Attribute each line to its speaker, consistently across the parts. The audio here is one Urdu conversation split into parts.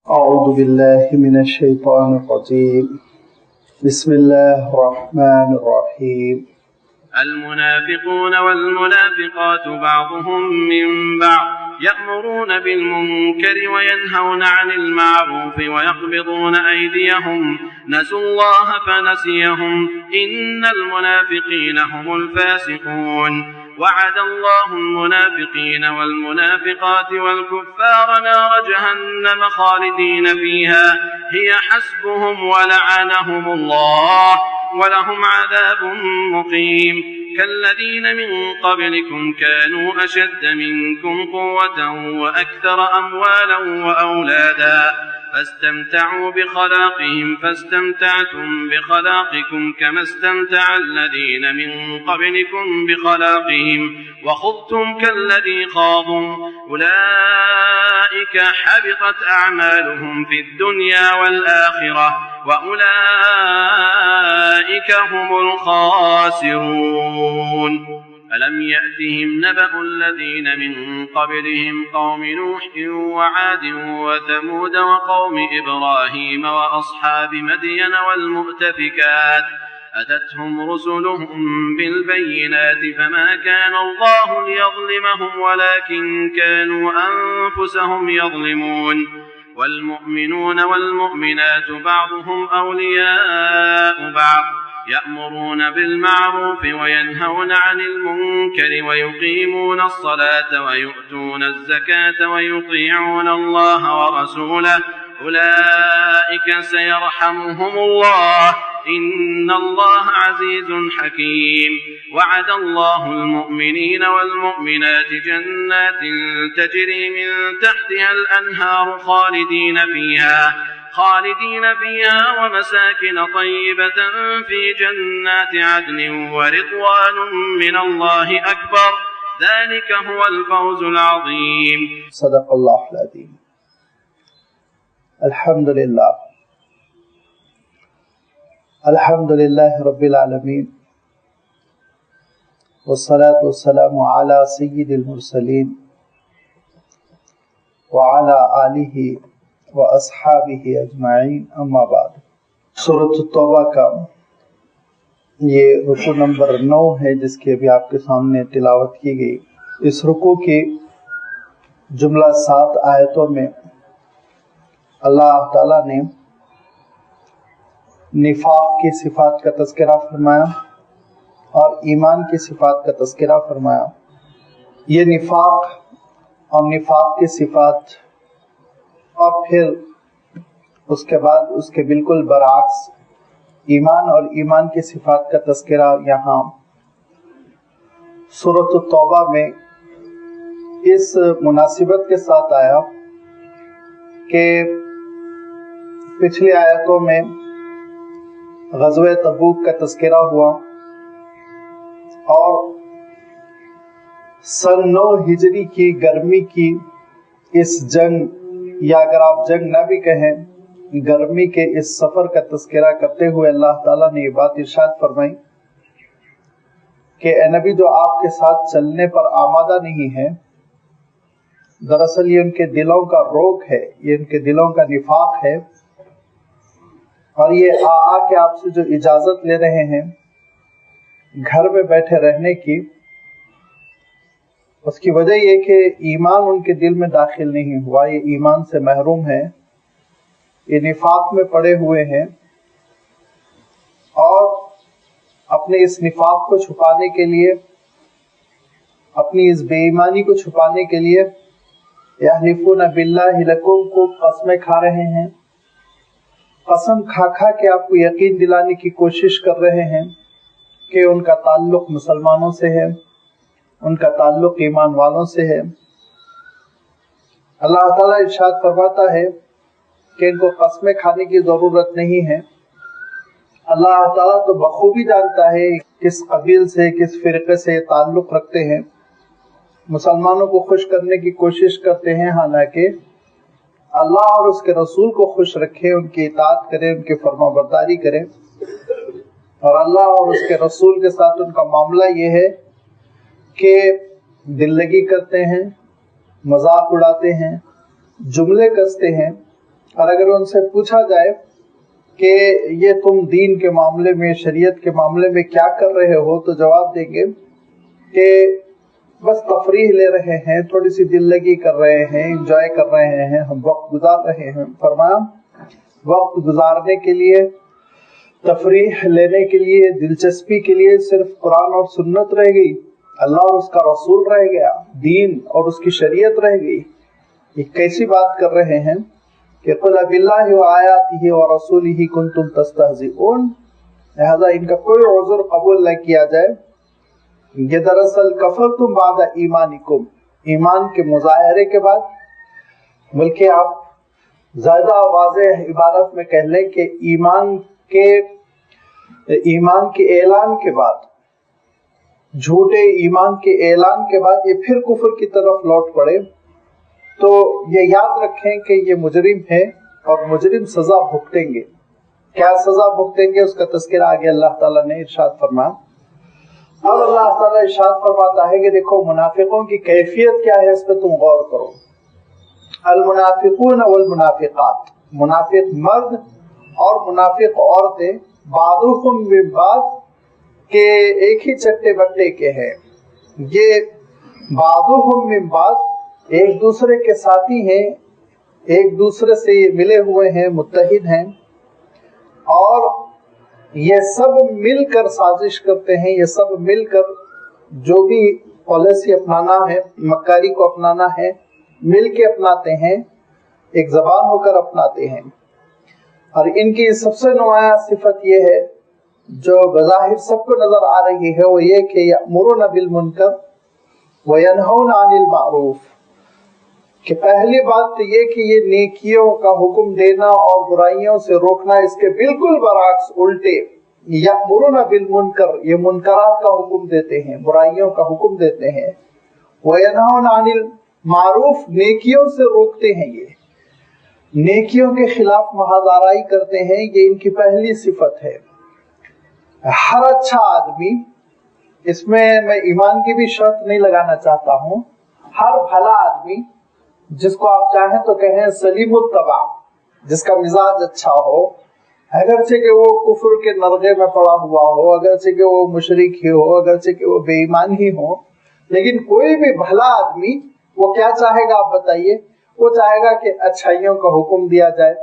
Speaker 1: أعوذ بالله من الشيطان الرجيم بسم الله الرحمن الرحيم
Speaker 2: المنافقون والمنافقات بعضهم من بعض يأمرون بالمنكر وينهون عن المعروف ويقبضون أيديهم نسوا الله فنسيهم إن المنافقين هم الفاسقون وعد الله المنافقين والمنافقات والكفار نار جهنم خالدين فيها هي حسبهم ولعنهم الله ولهم عذاب مقيم كالذين من قبلكم كانوا أشد منكم قوة وأكثر أموالا وأولادا فاستمتعوا بخلاقهم فاستمتعتم بخلاقكم كما استمتع الذين من قبلكم بخلاقهم وخضتم كالذي خاضوا أولئك حبطت أعمالهم في الدنيا والآخرة وأولئك هم الخاسرون ألم يأتهم نبأ الذين من قبلهم قوم نوح وعاد وثمود وقوم إبراهيم وأصحاب مدين والمؤتفكات أتتهم رسلهم بالبينات فما كان الله ليظلمهم ولكن كانوا أنفسهم يظلمون والمؤمنون والمؤمنات بعضهم أولياء بعض يأمرون بالمعروف وينهون عن المنكر ويقيمون الصلاة ويؤتون الزكاة ويطيعون الله ورسوله أولئك سيرحمهم الله إن الله عزيز حكيم وعد الله المؤمنين والمؤمنات جنات تجري من تحتها الأنهار خالدين فيها ومساكن طيبة في جنات عدن ورضوان من الله أكبر ذلك هو الفوز العظيم
Speaker 1: صدق الله العظيم. الحمد لله رب العالمين والصلاة والسلام على سيد المرسلين وعلى آله واصحابہ اجمعین اما بعد. سورۃ التوبہ کا یہ رکوع نمبر 9 ہے جس کی ابھی آپ کے سامنے تلاوت کی گئی. اس رکوع کی جملہ 7 آیتوں میں اللہ تعالیٰ نے نفاق کی صفات کا تذکرہ فرمایا اور ایمان کی صفات کا تذکرہ فرمایا. یہ نفاق اور نفاق کی صفات اور پھر اس کے بعد اس کے بالکل برعکس ایمان اور ایمان کی صفات کا تذکرہ یہاں سورۃ التوبہ میں اس مناسبت کے ساتھ آیا کہ پچھلی آیتوں میں غزوہ تبوک کا تذکرہ ہوا اور سن 9 ہجری کی گرمی کی اس جنگ یا اگر آپ جنگ نہ بھی کہیں گرمی کے اس سفر کا تذکرہ کرتے ہوئے اللہ تعالیٰ نے یہ بات ارشاد فرمائی کہ اے نبی جو آپ کے ساتھ چلنے پر آمادہ نہیں ہے دراصل یہ ان کے دلوں کا روگ ہے، یہ ان کے دلوں کا نفاق ہے اور یہ آ کے آپ سے جو اجازت لے رہے ہیں گھر میں بیٹھے رہنے کی، اس کی وجہ یہ کہ ایمان ان کے دل میں داخل نہیں ہوا، یہ ایمان سے محروم ہے، یہ نفاق میں پڑے ہوئے ہیں اور اپنے اس نفاق کو چھپانے کے لیے، اپنی اس بے ایمانی کو چھپانے کے لیے یحلفون باللہ لکم کو قسمیں کھا رہے ہیں، قسم کھا کے آپ کو یقین دلانے کی کوشش کر رہے ہیں کہ ان کا تعلق مسلمانوں سے ہے، ان کا تعلق ایمان والوں سے ہے. اللہ تعالیٰ ارشاد فرماتا ہے کہ ان کو قسمیں کھانے کی ضرورت نہیں ہے. اللہ تعالیٰ تو بخوبی جانتا ہے کس قبیل سے کس فرقے سے تعلق رکھتے ہیں، مسلمانوں کو خوش کرنے کی کوشش کرتے ہیں، حالانکہ اللہ اور اس کے رسول کو خوش رکھے، ان کی اطاعت کرے، ان کی فرما برداری کرے. اور اللہ اور اس کے رسول کے ساتھ ان کا معاملہ یہ ہے کہ دل لگی کرتے ہیں، مذاق اڑاتے ہیں، جملے کستے ہیں اور اگر ان سے پوچھا جائے کہ یہ تم دین کے معاملے میں، شریعت کے معاملے میں کیا کر رہے ہو، تو جواب دیں گے کہ بس تفریح لے رہے ہیں، تھوڑی سی دل لگی کر رہے ہیں، انجوائے کر رہے ہیں، ہم وقت گزار رہے ہیں۔ فرمایا وقت گزارنے کے لیے، تفریح لینے کے لیے، دلچسپی کے لیے صرف قرآن اور سنت رہ گئی، اللہ اور اس کا رسول رہ گیا، دین اور اس کی شریعت رہ گئی۔ یہ کیسی بات کر رہے ہیں کہ قل باللہ وآیاتہ ورسولہ کنتم تستہزئون، لہذا ان کا کوئی عذر قبول نہ کیا جائے۔ یہ دراصل کفرتم بعد ایمانکم، ایمان کے مظاہرے کے بعد، بلکہ آپ زیادہ واضح عبارت میں کہہ لیں کہ ایمان کے اعلان کے بعد، جھوٹے ایمان کے اعلان کے بعد یہ پھر کفر کی طرف لوٹ پڑے، تو یہ یاد رکھیں کہ یہ مجرم ہے اور مجرم سزا بھگتیں گے۔ کیا سزا بھگتیں گے اس کا تذکرہ آگے اللہ تعالیٰ نے ارشاد فرمایا۔ اب اللہ تعالیٰ ارشاد فرماتا ہے کہ دیکھو منافقوں کی کیفیت کیا ہے، اس پہ تم غور کرو۔ المنافقون والمنافقات، منافق مرد اور منافق عورتیں، بعضهم من بعض کے ایک ہی چٹے بٹے کے ہیں۔ یہ بعضهم من بعض ایک دوسرے کے ساتھی ہیں، ایک دوسرے سے ملے ہوئے ہیں، متحد ہیں، اور یہ سب مل کر سازش کرتے ہیں، یہ سب مل کر جو بھی پالیسی اپنانا ہے، مکاری کو اپنانا ہے، مل کے اپناتے ہیں، ایک زبان ہو کر اپناتے ہیں۔ اور ان کی سب سے نمایاں صفت یہ ہے جو بظاہر سب کو نظر آ رہی ہے، وہ یہ کہ یأمرون بالمنکر وینہون عن المعروف، کہ پہلی بات تو یہ کہ یہ نیکیوں کا حکم دینا اور برائیوں سے روکنا، اس کے بالکل برعکس الٹے یأمرون بالمنکر، یہ منکرات کا حکم دیتے ہیں، برائیوں کا حکم دیتے ہیں، وینہون عن المعروف، نیکیوں سے روکتے ہیں، یہ نیکیوں کے خلاف محض آرائی کرتے ہیں، یہ ان کی پہلی صفت ہے۔ ہر اچھا آدمی، اس میں ایمان کی بھی شرط نہیں لگانا چاہتا ہوں، ہر بھلا آدمی جس کو آپ چاہیں تو کہیں سلیم الطبع، جس کا مزاج اچھا ہو، اگرچہ کہ وہ کفر کے نرغے میں پڑا ہوا ہو، اگرچہ کہ وہ مشرک ہی ہو، اگرچہ کہ وہ بے ایمان ہی ہو، لیکن کوئی بھی بھلا آدمی وہ کیا چاہے گا آپ بتائیے؟ وہ چاہے گا کہ اچھائیوں کا حکم دیا جائے،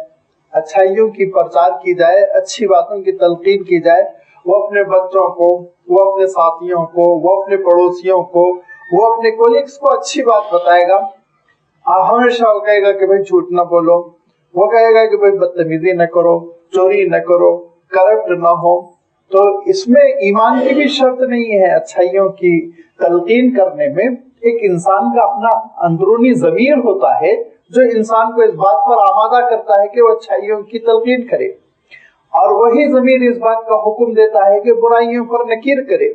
Speaker 1: اچھائیوں کی پرچار کی جائے، اچھی باتوں کی تلقین کی جائے، وہ اپنے بچوں کو، وہ اپنے ساتھیوں کو، وہ اپنے پڑوسیوں کو، وہ اپنے کولیگز کو اچھی بات بتائے گا۔ ہمیشہ وہ کہے گا کہ بھائی جھوٹ نہ بولو، وہ کہے گا کہ بھائی بدتمیزی نہ کرو، چوری نہ کرو، کرپٹ نہ ہو۔ تو اس میں ایمان کی بھی شرط نہیں ہے، اچھائیوں کی تلقین کرنے میں ایک انسان کا اپنا اندرونی ضمیر ہوتا ہے جو انسان کو اس بات پر آمادہ کرتا ہے کہ وہ اچھائیوں کی تلقین کرے، اور وہی ضمیر اس بات کا حکم دیتا ہے کہ برائیوں پر نکیر کرے۔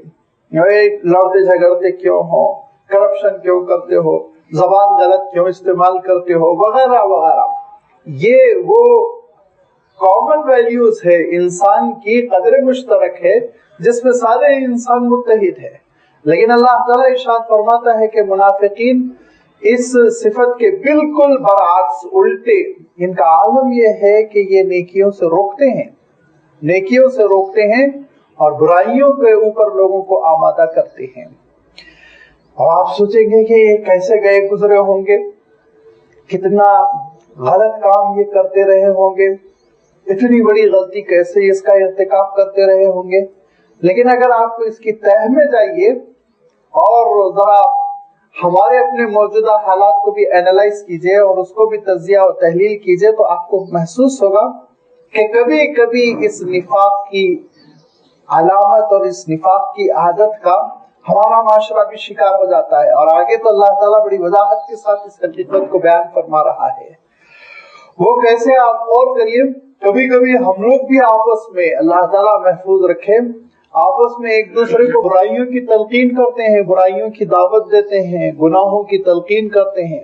Speaker 1: لڑتے جھگڑتے کیوں ہو، کرپشن کیوں کرتے ہو، زبان غلط کیوں استعمال کرتے ہو، وغیرہ وغیرہ۔ یہ وہ کامن ویلیوز ہے، انسان کی قدر مشترک ہے جس میں سارے انسان متحد ہے۔ لیکن اللہ تعالیٰ ارشاد فرماتا ہے کہ منافقین اس صفت کے بالکل برعکس، الٹے، ان کا عالم یہ ہے کہ یہ نیکیوں سے روکتے ہیں، نیکیوں سے روکتے ہیں اور برائیوں کے اوپر لوگوں کو آمادہ کرتے ہیں۔ اور آپ سوچیں گے کہ یہ کیسے گئے گزرے ہوں گے، کتنا غلط کام یہ کرتے رہے ہوں گے، اتنی بڑی غلطی کیسے اس کا ارتکاب کرتے رہے ہوں گے۔ لیکن اگر آپ اس کی تہ میں جائیے اور ذرا ہمارے اپنے موجودہ حالات کو بھی اینالائز کیجئے اور اس کو بھی تجزیہ و تحلیل کیجئے، تو آپ کو محسوس ہوگا کہ کبھی کبھی اس نفاق کی علامت اور اس نفاق کی عادت کا ہمارا معاشرہ بھی شکار ہو جاتا ہے۔ اور آگے تو اللہ تعالیٰ بڑی وضاحت کے ساتھ اس حقیقت کو بیان فرما رہا ہے۔ وہ کیسے، آپ غور کریے، کبھی کبھی ہم لوگ بھی آپس میں، اللہ تعالیٰ محفوظ رکھے، آپس میں ایک دوسرے کو برائیوں کی تلقین کرتے ہیں، برائیوں کی دعوت دیتے ہیں، گناہوں کی تلقین کرتے ہیں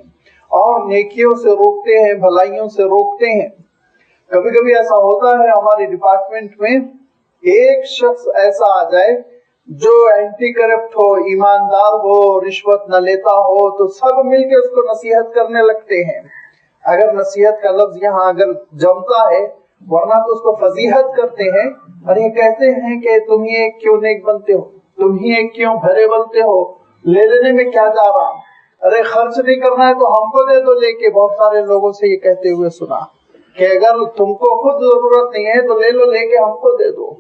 Speaker 1: اور نیکیوں سے روکتے ہیں، بھلائیوں سے روکتے ہیں۔ کبھی کبھی ایسا ہوتا ہے ہماری ڈپارٹمنٹ میں ایک شخص ایسا آ جائے جو اینٹی کرپٹ ہو، ایماندار ہو، رشوت نہ لیتا ہو، تو سب مل کے اس کو نصیحت کرنے لگتے ہیں، اگر نصیحت کا لفظ یہاں اگر جمتا ہے، ورنہ تو اس کو فضیحت کرتے ہیں اور یہ کہتے ہیں کہ تم یہ کیوں نیک بنتے ہو، تم ہی ایک کیوں بھرے بنتے ہو، لے لینے میں کیا جا رہا، ارے خرچ نہیں کرنا ہے تو ہم کو دے دو لے کے۔ بہت سارے لوگوں سے یہ کہتے ہوئے سنا کہ اگر تم کو خود ضرورت نہیں ہے تو لے لو لے کے ہم کو دے دو۔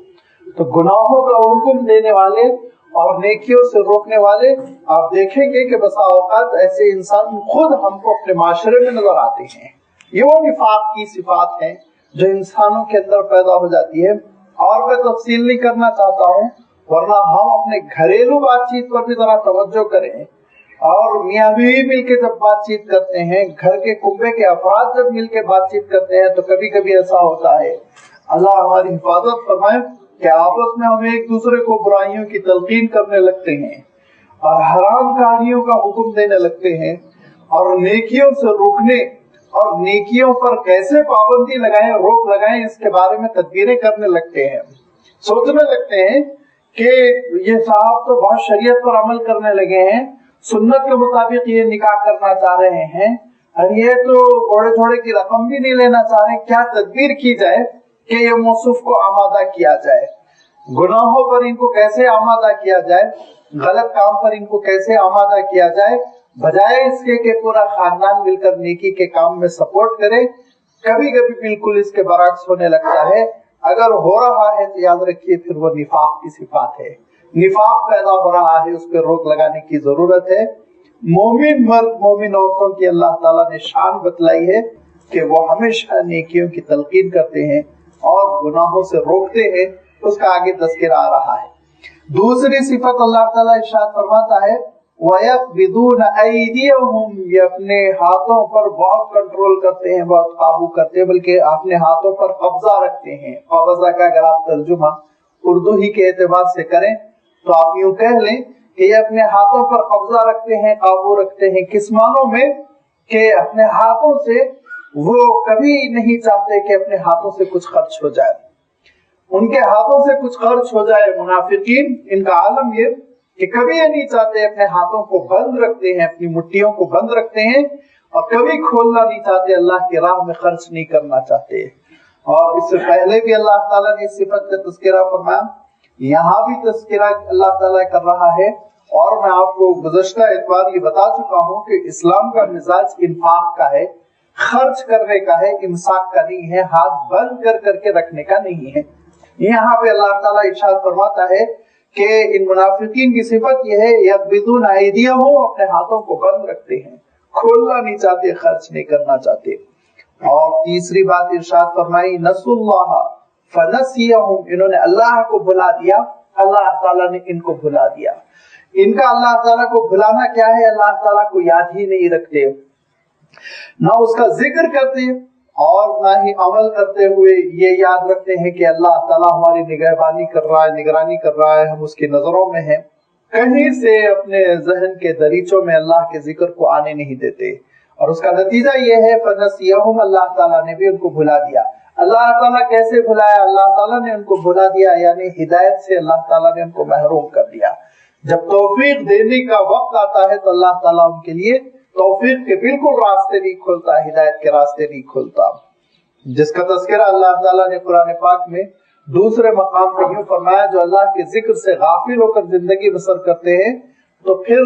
Speaker 1: تو گناہوں کا حکم دینے والے اور نیکیوں سے روکنے والے آپ دیکھیں گے کہ بسا اوقات ایسے انسان خود ہم کو اپنے معاشرے میں نظر آتے ہیں۔ یہ وہ نفاق کی صفات ہیں جو انسانوں کے اندر پیدا ہو جاتی ہے، اور میں تفصیل نہیں کرنا چاہتا ہوں، ورنہ ہم اپنے گھریلو بات چیت پر بھی ذرا توجہ کریں۔ اور میاں بیوی مل کے جب بات چیت کرتے ہیں، گھر کے کنبے کے افراد جب مل کے بات چیت کرتے ہیں، تو کبھی کبھی ایسا ہوتا ہے، اللہ ہماری حفاظت فرمائے، کہ آپس میں ہم ایک دوسرے کو برائیوں کی تلقین کرنے لگتے ہیں اور حرام کاریوں کا حکم دینے لگتے ہیں، اور نیکیوں سے روکنے اور نیکیوں پر کیسے پابندی لگائیں، روک لگائیں، اس کے بارے میں تدبیریں کرنے لگتے ہیں۔ سوچنے لگتے ہیں کہ یہ صاحب تو بہت شریعت پر عمل کرنے لگے ہیں، سنت کے مطابق یہ نکاح کرنا چاہ رہے ہیں، اور یہ تو گھوڑے تھوڑے کی رقم بھی نہیں لینا چاہ رہے، کیا تدبیر کی جائے کہ یہ موصوف کو آمادہ کیا جائے، گناہوں پر ان کو کیسے آمادہ کیا جائے، غلط کام پر ان کو کیسے آمادہ کیا جائے، بجائے اس کے کہ پورا خاندان مل کر نیکی کے کام میں سپورٹ کرے۔ کبھی کبھی بالکل اس کے برعکس ہونے لگتا ہے۔ اگر ہو رہا ہے تو یاد رکھیے پھر وہ نفاق کی صفات ہے، نفاق پیدا ہو رہا ہے، اس پہ روک لگانے کی ضرورت ہے۔ مومن مرد مومن عورتوں کی اللہ تعالیٰ نے شان بتلائی ہے کہ وہ ہمیشہ نیکیوں کی تلقین کرتے ہیں اور گناہوں سے روکتے ہیں، اس کا آگے تذکرہ آ رہا ہے۔ دوسری صفت اللہ تعالیٰ ارشاد فرماتا ہے وَيَقْبِضُونَ أَيْدِيَهُمْ، یہ اپنے ہاتھوں پر بہت کنٹرول کرتے ہیں، بہت قابو کرتے ہیں، بلکہ اپنے ہاتھوں پر قبضہ رکھتے ہیں۔ قبضہ کا اگر آپ ترجمہ اردو ہی کے اعتبار سے کریں تو آپ یوں کہہ لیں کہ یہ اپنے ہاتھوں پر قبضہ رکھتے ہیں، قابو رکھتے ہیں، کس معنوں میں کہ اپنے ہاتھوں سے وہ کبھی نہیں چاہتے کہ اپنے ہاتھوں سے کچھ خرچ ہو جائے، ان کے ہاتھوں سے کچھ خرچ ہو جائے۔ منافقین ان کا عالم یہ کہ کبھی یہ نہیں چاہتے، اپنے ہاتھوں کو بند رکھتے ہیں، اپنی مٹھیوں کو بند رکھتے ہیں، اور کبھی کھولنا نہیں چاہتے، اللہ کی راہ میں خرچ نہیں کرنا چاہتے۔ اور اس سے پہلے بھی اللہ تعالیٰ نے اس صفت کا تذکرہ فرمایا، یہاں بھی تذکرہ اللہ تعالیٰ کر رہا ہے۔ اور میں آپ کو گزشتہ اتوار یہ بتا چکا ہوں کہ اسلام کا مزاج انفاق کا ہے، خرچ کرنے کا ہے، امساک کا نہیں ہے، ہاتھ بند کر کر کے رکھنے کا نہیں ہے۔ یہاں پہ اللہ تعالیٰ ارشاد فرماتا ہے کہ ان منافقین کی صفت یہ ہے یقبضون ایدیہم، اپنے ہاتھوں کو بند رکھتے ہیں، کھولنا نہیں چاہتے، خرچ نہیں کرنا چاہتے۔ اور تیسری بات ارشاد فرمائی نسوا اللہ فنسیہم، انہوں نے اللہ کو بھلا دیا، اللہ تعالیٰ نے ان کو بھلا دیا۔ ان کا اللہ تعالیٰ کو بھلانا کیا ہے؟ اللہ تعالیٰ کو یاد ہی نہیں رکھتے، نہ اس کا ذکر کرتے اور نہ ہی عمل کرتے ہوئے یہ یاد رکھتے ہیں کہ اللہ تعالیٰ ہماری نگہبانی کر رہا ہے، نگرانی کر رہا ہے، ہم اس کی نظروں میں ہیں۔ کہیں سے اپنے ذہن کے دریچوں میں اللہ کے ذکر کو آنے نہیں دیتے، اور اس کا نتیجہ یہ ہے فنسیہم، اللہ تعالیٰ نے بھی ان کو بھلا دیا۔ اللہ تعالیٰ کیسے بھلایا؟ اللہ تعالیٰ نے ان کو بھلا دیا، یعنی ہدایت سے اللہ تعالیٰ نے ان کو محروم کر دیا۔ جب توفیق دینے کا وقت آتا ہے تو اللہ تعالیٰ ان کے لیے توفیق کے بالکل راستے نہیں کھولتا، ہدایت کے راستے نہیں کھولتا، جس کا تذکرہ اللہ تعالیٰ نے قرآن پاک میں دوسرے مقام پر یوں فرمایا، جو اللہ کے ذکر سے غافل ہو کر زندگی بسر کرتے ہیں تو پھر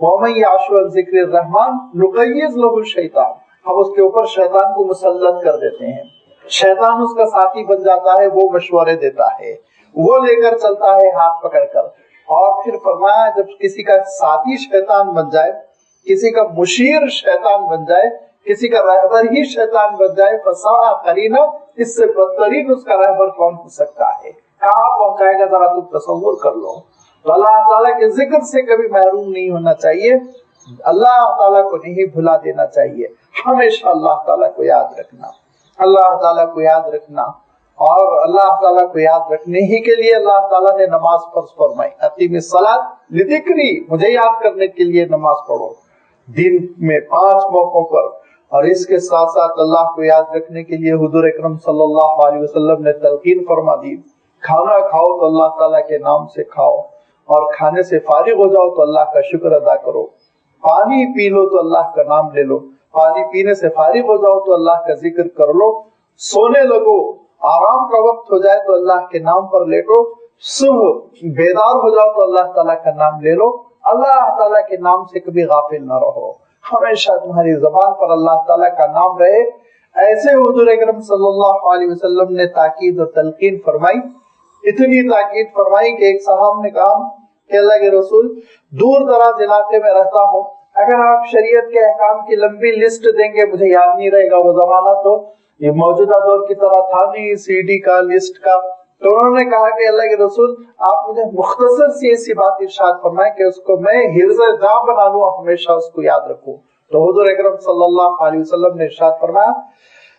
Speaker 1: وَمَن يَعْشُ عَن ذِكْرِ الرَّحْمَنِ نُقَيِّضْ لَهُ الشَّيْطَانَ، ہم اس کے اوپر شیطان کو مسلط کر دیتے ہیں، شیطان اس کا ساتھی بن جاتا ہے، وہ مشورے دیتا ہے، وہ لے کر چلتا ہے ہاتھ پکڑ کر۔ اور پھر فرمایا جب کسی کا ساتھی شیطان بن جائے، کسی کا مشیر شیطان بن جائے، کسی کا رہبر ہی شیطان بن جائے، فساء قرینا، اس سے بدترین اس کا رہبر کون ہو سکتا ہے، کہاں پہنچائے گا ذرا تم تصور کر لو۔ تو اللہ تعالیٰ کے ذکر سے کبھی محروم نہیں ہونا چاہیے، اللہ تعالیٰ کو نہیں بھلا دینا چاہیے، ہمیشہ اللہ تعالیٰ کو یاد رکھنا، اللہ تعالیٰ کو یاد رکھنا۔ اور اللہ تعالیٰ کو یاد رکھنے ہی کے لیے اللہ تعالیٰ نے نماز فرض فرمائی، اقیم الصلاۃ لذکری، مجھے یاد کرنے کے لیے نماز پڑھو دن میں 5 موقعوں پر۔ اور اس کے ساتھ ساتھ اللہ کو یاد رکھنے کے لیے حضور اکرم صلی اللہ علیہ وسلم نے تلقین فرما دی، کھانا کھاؤ تو اللہ تعالیٰ کے نام سے کھاؤ، اور کھانے سے فارغ ہو جاؤ تو اللہ کا شکر ادا کرو، پانی پی لو تو اللہ کا نام لے لو، پانی پینے سے فارغ ہو جاؤ تو اللہ کا ذکر کر لو، سونے لگو، آرام کا وقت ہو جائے تو اللہ کے نام پر لیٹو، صبح بیدار ہو جاؤ تو اللہ تعالیٰ کا نام لے لو، اللہ تعالیٰ کے نام سے کبھی غافل نہ رہو، ہمیشہ تمہاری زبان پر اللہ تعالیٰ کا نام رہے۔ ایسے حضور اکرم صلی اللہ علیہ وسلم نے تاکید اور تلقین فرمائی، اتنی تاکید فرمائی کہ ایک صاحب نے کہا کہ اللہ کے رسول دور دراز علاقے میں رہتا ہوں، اگر آپ شریعت کے احکام کی لمبی لسٹ دیں گے مجھے یاد نہیں رہے گا، وہ زمانہ تو یہ موجودہ دور کی طرح تھا نہیں سی ڈی کا لسٹ کا، تو انہوں نے کہا کہ اللہ کے رسول آپ مجھے مختصر سی ایسی بات ارشاد فرمائیں کہ اس کو میں حرز جاں بنا لوں، ہمیشہ اس کو یاد رکھوں۔ تو حضور اکرم صلی اللہ علیہ وسلم نے ارشاد فرمایا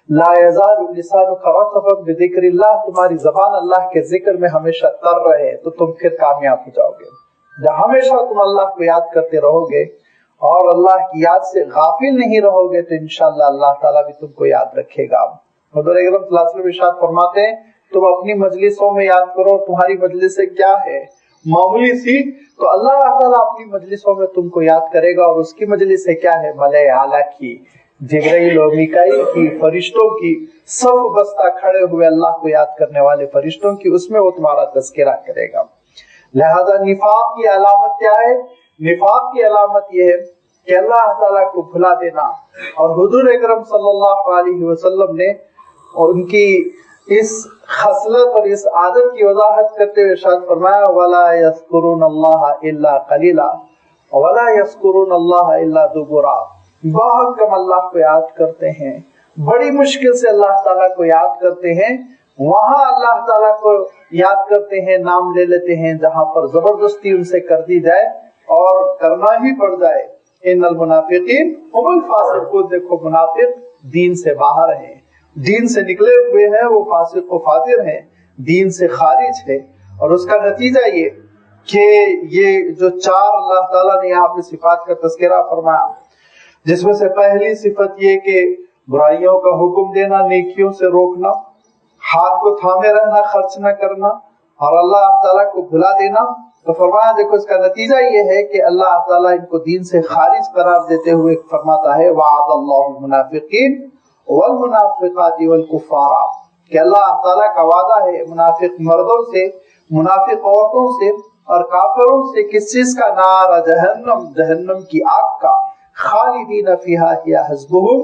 Speaker 1: لا یزال لسانک رطبا بذکر اللہ، تمہاری زبان اللہ کے ذکر میں ہمیشہ تر رہے تو تم پھر کامیاب ہو جاؤ گے۔ جب ہمیشہ تم اللہ کو یاد کرتے رہو گے اور اللہ کی یاد سے غافل نہیں رہو گے تو انشاءاللہ اللہ تعالیٰ بھی تم کو یاد رکھے گا۔ حضور اکرم صلی اللہ علیہ وسلم ارشاد فرماتے ہیں تم اپنی مجلسوں میں یاد کرو، تمہاری مجلس سے کیا ہے معمولی سی، تو اللہ تعالیٰ اپنی مجلسوں میں تم کو یاد کرے گا، اور اس کی مجلس سے کیا ہے ملائے اعلیٰ کی، جبرائیل و میکائیل کی، فرشتوں کی، صف بستہ کھڑے ہوئے اللہ کو یاد کرنے والے فرشتوں کی، اس میں وہ تمہارا تذکرہ کرے گا۔ لہذا نفاق کی علامت کیا ہے؟ نفاق کی علامت یہ ہے کہ اللہ تعالیٰ کو بھلا دینا، اور حضور اکرم صلی اللہ علیہ وسلم نے ان کی اس خصلت اور اس عادت کی وضاحت کرتے ہوئے ارشاد فرمایا وَلَا يَذْكُرُونَ اللَّهَ إِلَّا قَلِيلًا وَلَا يَذْكُرُونَ اللَّهَ إِلَّا دُبُرًا، بہت کم اللہ کو یاد کرتے ہیں، بڑی مشکل سے اللہ تعالیٰ کو یاد کرتے ہیں، وہاں اللہ تعالیٰ کو یاد کرتے ہیں، نام لے لیتے ہیں جہاں پر زبردستی ان سے کر دی جائے اور کرنا ہی پڑ جائے۔ ان المنافقین هم الفاسقون، دیکھو منافق دین سے باہر ہیں، دین سے نکلے ہوئے ہیں، وہ فاسق و فاجر ہیں، دین سے خارج ہے، اور اس کا نتیجہ یہ کہ یہ جو چار اللہ تعالیٰ نے یہاں پہ صفات کا تذکرہ فرمایا، جس میں سے پہلی صفت یہ کہ برائیوں کا حکم دینا، نیکیوں سے روکنا، ہاتھ کو تھامے رہنا، خرچ نہ کرنا، اور اللہ تعالیٰ کو بھلا دینا، تو فرمایا دیکھو اس کا نتیجہ یہ ہے کہ اللہ تعالیٰ ان کو دین سے خارج قرار دیتے ہوئے فرماتا ہے وعد اللہ المنافقین والمنافقات والکفار، کہ اللہ تعالیٰ کا وعدہ ہے منافق مردوں سے، منافق عورتوں سے اور کافروں سے، کس چیز کا؟ نار جہنم، جہنم کی آگ کا، خالدین فیہا ہی حسبہم،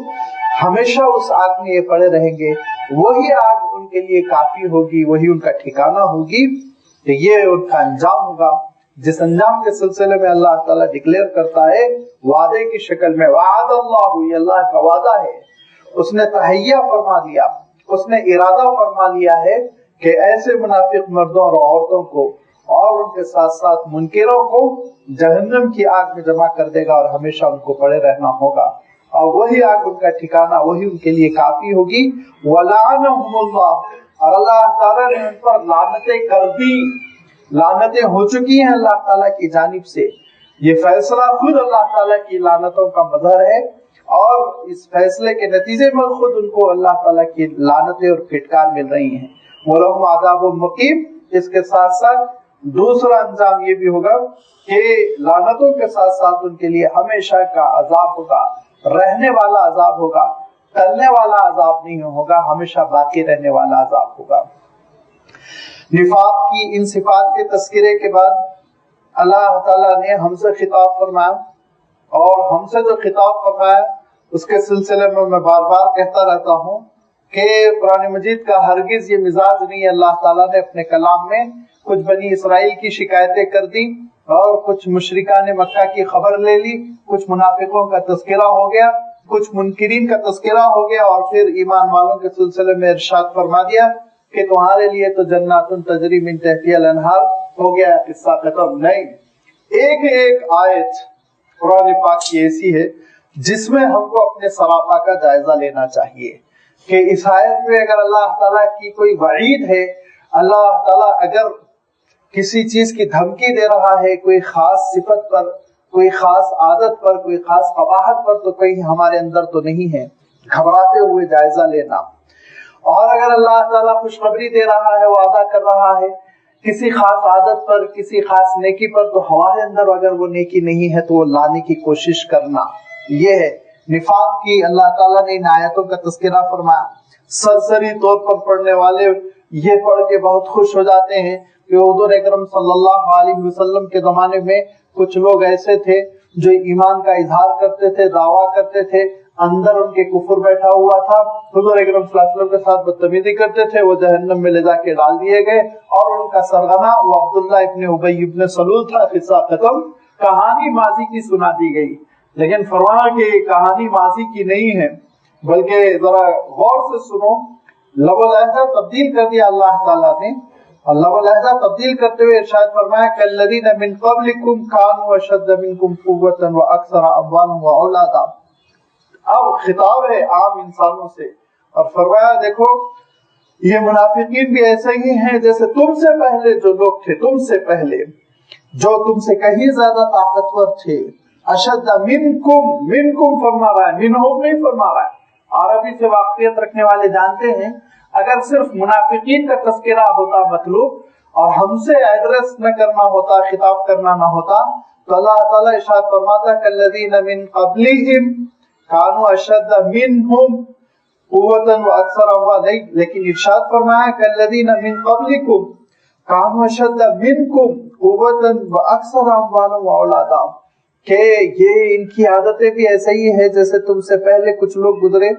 Speaker 1: ہمیشہ اس آگ میں یہ پڑے رہیں گے، وہی آگ ان کے لیے کافی ہوگی، وہی ان کا ٹھکانہ ہوگی، تو یہ ان کا انجام ہوگا، جس انجام کے سلسلے میں اللہ تعالیٰ ڈکلیئر کرتا ہے وعدے کی شکل میں وعد اللہ، یہ اللہ کا وعدہ ہے، اس نے تہیہ فرما لیا، اس نے ارادہ فرما لیا ہے کہ ایسے منافق مردوں اور عورتوں کو اور ان کے ساتھ ساتھ منکروں کو جہنم کی آگ میں جمع کر دے گا اور ہمیشہ ان کو پڑے رہنا ہوگا، اور وہی آگ ان کا ٹھکانہ، وہی ان کے لیے کافی ہوگی۔ وَلَعَنَهُمُ اللَّهُ، اور اللہ تعالیٰ نے ان پر لعنتیں کر دی، لعنتیں ہو چکی ہیں اللہ تعالیٰ کی جانب سے، یہ فیصلہ خود اللہ تعالیٰ کی لعنتوں کا مظہر ہے، اور اس فیصلے کے نتیجے میں خود ان کو اللہ تعالیٰ کی لعنتیں اور پھٹکار مل رہی ہیں۔ وَلَهُمْ عَذَابٌ مُقِيمٌ، اس کے ساتھ ساتھ دوسرا انجام یہ بھی ہوگا کہ لعنتوں کے ساتھ ساتھ ان کے لیے ہمیشہ کا عذاب ہوگا، رہنے والا عذاب ہوگا، ٹلنے والا عذاب نہیں ہوگا، ہمیشہ باقی رہنے والا عذاب ہوگا۔ نفاق کی ان صفات کے تذکرے کے بعد اللہ تعالیٰ نے ہم سے خطاب فرمایا، اور ہم سے جو خطاب فرمایا اس کے سلسلے میں بار بار کہتا رہتا ہوں کہ قرآن مجید کا ہرگز یہ مزاج نہیں ہے، اللہ تعالیٰ نے اپنے کلام میں کچھ بنی اسرائیل کی شکایتیں کر دی اور کچھ مشرکان مکہ کی خبر لے لی، کچھ منافقوں کا تذکرہ ہو گیا، کچھ منکرین کا تذکرہ ہو گیا، اور پھر ایمان والوں کے سلسلے میں ارشاد فرما دیا کہ تمہارے لیے تو جنات تجری من تحتہا الانہار، ہو گیا قصہ ختم۔ نہیں، ایک ایک آیت قرآن پاک کی ایسی ہے جس میں ہم کو اپنے سراپا کا جائزہ لینا چاہیے کہ اس آیت میں اگر اللہ تعالیٰ کی کوئی وعید ہے، اللہ تعالیٰ اگر کسی چیز کی دھمکی دے رہا ہے کوئی خاص صفت پر، کوئی خاص عادت پر، کوئی خاص قباحت پر، تو کہیں ہمارے اندر تو نہیں ہے، گھبراتے ہوئے جائزہ لینا۔ اور اگر اللہ تعالیٰ خوشخبری دے رہا ہے، وعدہ کر رہا ہے کسی خاص عادت پر، کسی خاص نیکی پر، تو ہمارے اندر اگر وہ نیکی نہیں ہے تو وہ لانے کی کوشش کرنا، یہ ہے نفاق کی اللہ تعالیٰ نے ان آیتوں کا تذکرہ فرمایا۔ سرسری طور پر پڑھنے والے یہ پڑھ کے بہت خوش ہو جاتے ہیں کہ حضور اکرم صلی اللہ علیہ وسلم کے زمانے میں کچھ لوگ ایسے تھے جو ایمان کا اظہار کرتے تھے، دعویٰ کرتے تھے، اندر ان کے کفر بیٹھا ہوا تھا، حضور اکرم صلی اللہ علیہ وسلم کے ساتھ بدتمیزی کرتے تھے، وہ جہنم میں لے جا کے ڈال دیے گئے، اور ان کا سرغنہ وہ عبداللہ ابن ابی ابن سلول تھا۔ قصہ ختم، کہانی ماضی کی سنا دی گئی، لیکن فرمایا کہ یہ کہانی ماضی کی نہیں ہے، بلکہ ذرا غور سے سنو، لب و لہجہ تبدیل کر دیا اللہ تعالیٰ نے، اور لب و لہجہ تبدیل کرتے ہوئے ارشاد فرمایا کالذین من قبلکم کانوا اشد منکم قوۃ واکثر اموالا واولادا۔ اب خطاب ہے عام انسانوں سے، اور فرمایا دیکھو یہ منافقین بھی ایسے ہی ہیں جیسے تم سے پہلے جو لوگ تھے، تم سے پہلے جو تم سے کہیں زیادہ طاقتور تھے۔ اشد منکم، منکم فرما رہا ہے، منہم نہیں فرما رہا ہے۔ عربی سے واقفیت رکھنے والے جانتے ہیں اگر صرف منافقین کا تذکرہ ہوتا مطلوب اور ہم سے ایڈریس نہ کرنا ہوتا، خطاب کرنا نہ ہوتا، تو اللہ تعالیٰ ارشاد فرماتا کالذین من قبلہم کانوا اشد منہم قوۃ واکثر اموالا، لیکن ارشاد فرمایا کالذین من قبلکم کانوا اشد منکم قوۃ واکثر اموالا واولادا، کہ یہ ان کی عادتیں بھی ایسے ہی ہے جیسے تم سے پہلے کچھ لوگ گزرے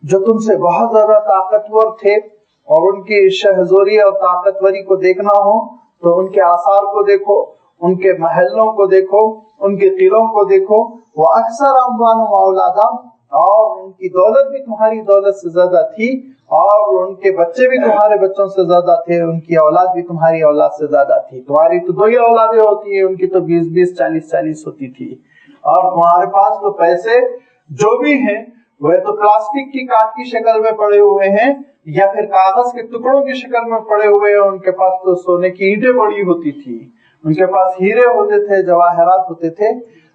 Speaker 1: جو تم سے بہت زیادہ طاقتور تھے، اور ان کی شہزوری اور طاقتوری کو دیکھنا ہو تو ان کے آثار کو دیکھو، ان کے محلوں کو دیکھو، ان کے قلعوں کو دیکھو، وہ اکثر اموال و اولادا، اور ان کی دولت بھی تمہاری دولت سے زیادہ تھی، اور ان کے بچے بھی تمہارے بچوں سے زیادہ تھے، ان کی اولاد بھی تمہاری اولاد سے زیادہ تھی۔ تمہاری تو 2 ہی اولادیں ہوتی ہیں، ان کی تو 20 40 ہوتی تھی، اور تمہارے پاس تو پیسے جو بھی ہیں وہ تو پلاسٹک کی کاٹ کی شکل میں پڑے ہوئے ہیں یا پھر کاغذ کے ٹکڑوں کی شکل میں پڑے ہوئے ہیں، ان کے پاس تو سونے کی اینٹیں پڑی ہوتی تھی، ان کے پاس ہیرے ہوتے تھے، جواہرات ہوتے تھے،